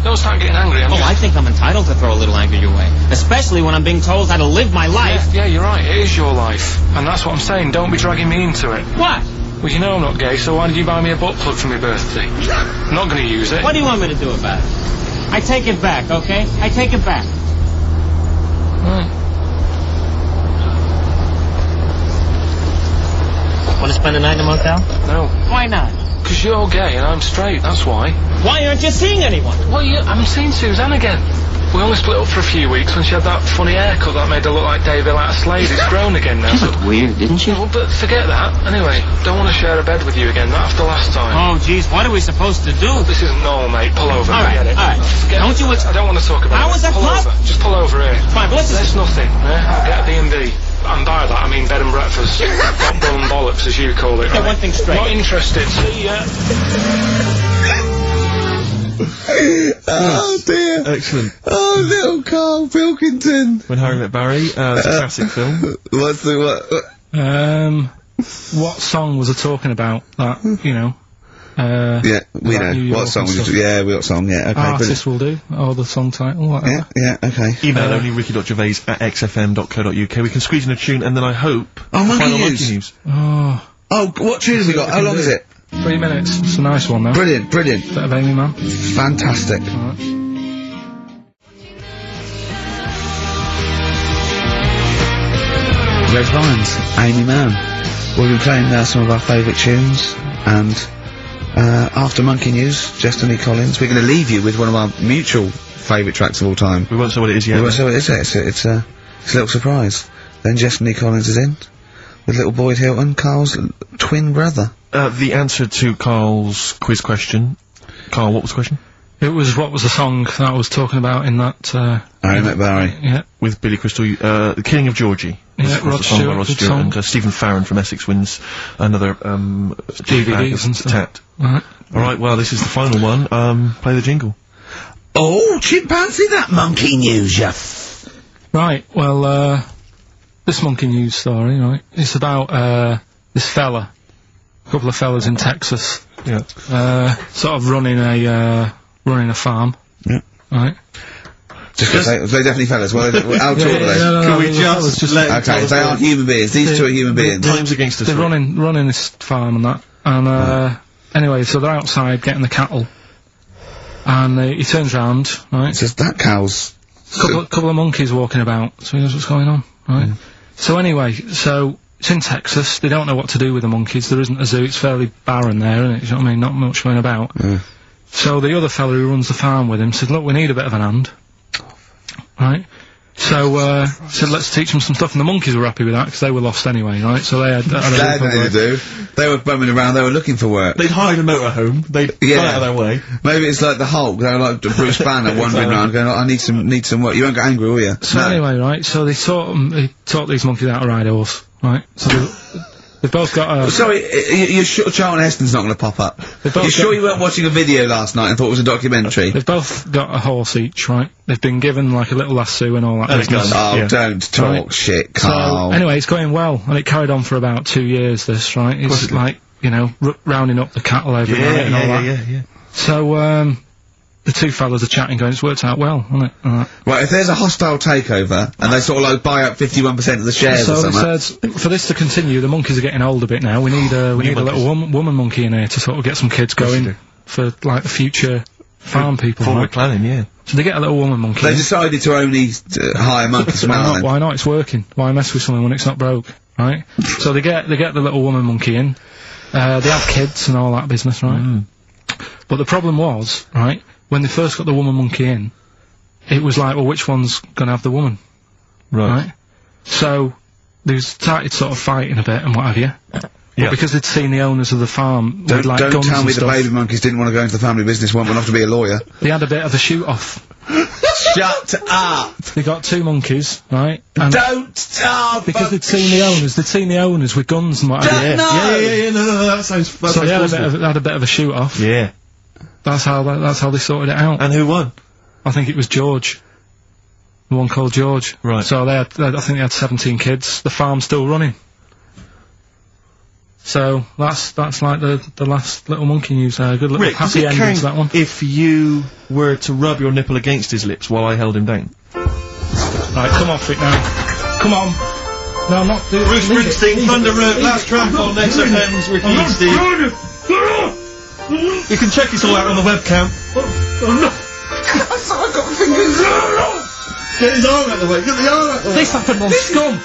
Don't start getting angry. I think I'm entitled to throw a little anger your way. Especially when I'm being told how to live my life. Yeah, you're right. It is your life. And that's what I'm saying. Don't be dragging me into it. What? Well, you know I'm not gay, so why did you buy me a butt plug for my birthday? I'm not going to use it. What do you want me to do about it? I take it back, okay? I take it back. Want to spend the night in a motel? No. Why not? Because you're gay and I'm straight, that's why. Why aren't you seeing anyone? Well, I'm seeing Suzanne again. We only split up for a few weeks when she had that funny haircut that made her look like David out of Slade. It's grown again now. She looked weird, didn't she? Well, but forget that. Anyway, don't want to share a bed with you again, not after last time. Oh, jeez, what are we supposed to do? This isn't normal, mate. Pull over. All right, Forget it. all right. Forget Don't you... I don't want to talk about How it. was that Pull plus? over. Just pull over here. Fine, but let's just... There's nothing, yeah? I'll get a B&B. And by that, I mean bed and breakfast. Not bum bollocks, as you call it, Get right? one thing straight. Not interested. See ya. Oh dear. Excellent. Oh, little Karl Pilkington. When Harry Met Barry, it's a classic film. What's the what? What song was I talking about? That, you know. Yeah, we New know. York What song and was stuff. it? Yeah, we got song, yeah, okay, brilliant. Artist will do, or the song title, whatever. Yeah, okay. Email only ricky.gervais@xfm.co.uk. We can squeeze in a tune, and then I hope Oh, the Monkey final News. Monkey News. Oh, Oh, what tune have we got? How long is it? 3 minutes. It's a nice one, though. Brilliant, brilliant. Bit of Amy Man. Fantastic. Alright. Red Vines, Amy Mann. We'll be playing some of our favourite tunes, and after Monkey News, Destiny Collins, we're going to leave you with one of our mutual favourite tracks of all time. We won't say what it is yet. We won't say what it is. It's a little surprise. Then Destiny Collins is in, with little Boyd Hilton, Carl's twin brother. The answer to Carl's quiz question. Carl, what was the question? It was, what was the song that I was talking about in that, Harry Met Barry. yeah. With Billy Crystal, The Killing of Georgie. Yeah, Was, of course, Rod the song by Stewart, Rod good Stewart, song. and Stephen Farron from Essex wins another DVDs and stuff. Tat. Alright. Alright, well, this is the final one. Play the jingle. Oh, chimpanzee, that Monkey News, you Right, well, this Monkey News story, right, it's about, this fella, a couple of fellas in Texas, Yeah. sort of running a farm. Yeah. Right. Just because they definitely fellas. Well, how tall are they? Can we just let him tell Okay, us they what- are human beings. These two are human beings. Time's against us. They're Rick. running this farm and that, and anyway, so they're outside getting the cattle, and he turns round, right? It's just that cow's. Couple of monkeys walking about, so he knows what's going on, right? So anyway, so it's in Texas. They don't know what to do with the monkeys. There isn't a zoo. It's fairly barren there, isn't it? You know what I mean? Not much going about. So the other fella who runs the farm with him said, "Look, we need a bit of an hand." Right? So, said, let's teach them some stuff, and the monkeys were happy with that, because they were lost anyway, right? So they had They had nothing to do. They were bumming around. They were looking for work. They'd hide a motorhome. They'd Yeah. go out of their way. Maybe it's like the Hulk. They were like Bruce Banner wandering around, going, "I need some work." You won't get angry, will you? So anyway, right, so they taught these monkeys how to ride a horse, right? So they've both got a... Sorry, you're sure Charlton Heston's not going to pop up? both You're sure got- you weren't watching a video last night and thought it was a documentary? They've both got a horse each, right? They've been given, like, a little lasso and all that And a business. gun. Oh, Yeah. don't talk Right. shit, So, Carl. anyway, it's going well, and it carried on for about 2 years, this, right? course It's it did. like, you know, rounding up the cattle every night and all that. yeah. So, the two fellas are chatting, going, it's worked out well, hasn't it? Right, if there's a hostile takeover and they sort of like buy up 51% of the shares or So they something. said, for this to continue, the monkeys are getting old a bit now. We need a little woman monkey in here to sort of get some kids course you going for like the future farm people. Forward Right? planning, yeah. So they get a little woman monkey. They in. decided to only hire monkeys from Why not? Ireland. Why not? It's working. Why mess with something when it's not broke, right? So they get the little woman monkey in. They have kids and all that business, right? But the problem was, right, when they first got the woman monkey in, it was like, well, which one's gonna have the woman? Right. So they started sort of fighting a bit and what have you. Yeah. But because they'd seen the owners of the farm with like Don't guns tell and me the stuff, baby monkeys didn't want to go into the family business, went off to be a lawyer. they had a bit of a shoot off. Shut up! They got 2 monkeys, right? And Don't stop! because they'd seen the owners with guns and what have you. No! No, that sounds So they had a bit of a shoot off. Yeah. That's how they sorted it out. And who won? I think it was George. The one called George. Right. So I think they had 17 kids. The farm's still running. So that's like the last little monkey news. Good little Rick, does happy it ending to that count one. if you were to rub your nipple against his lips while I held him down? Right, come off it now. Come on. No, I'm not doing Bruce leave it, Springsteen, leave Thunder it. Road, last track on XFM's Ricky and Steve. You can check this all out on the webcam. fingers off! Get his arm out the way, get the arm out the way! This happened on Scum!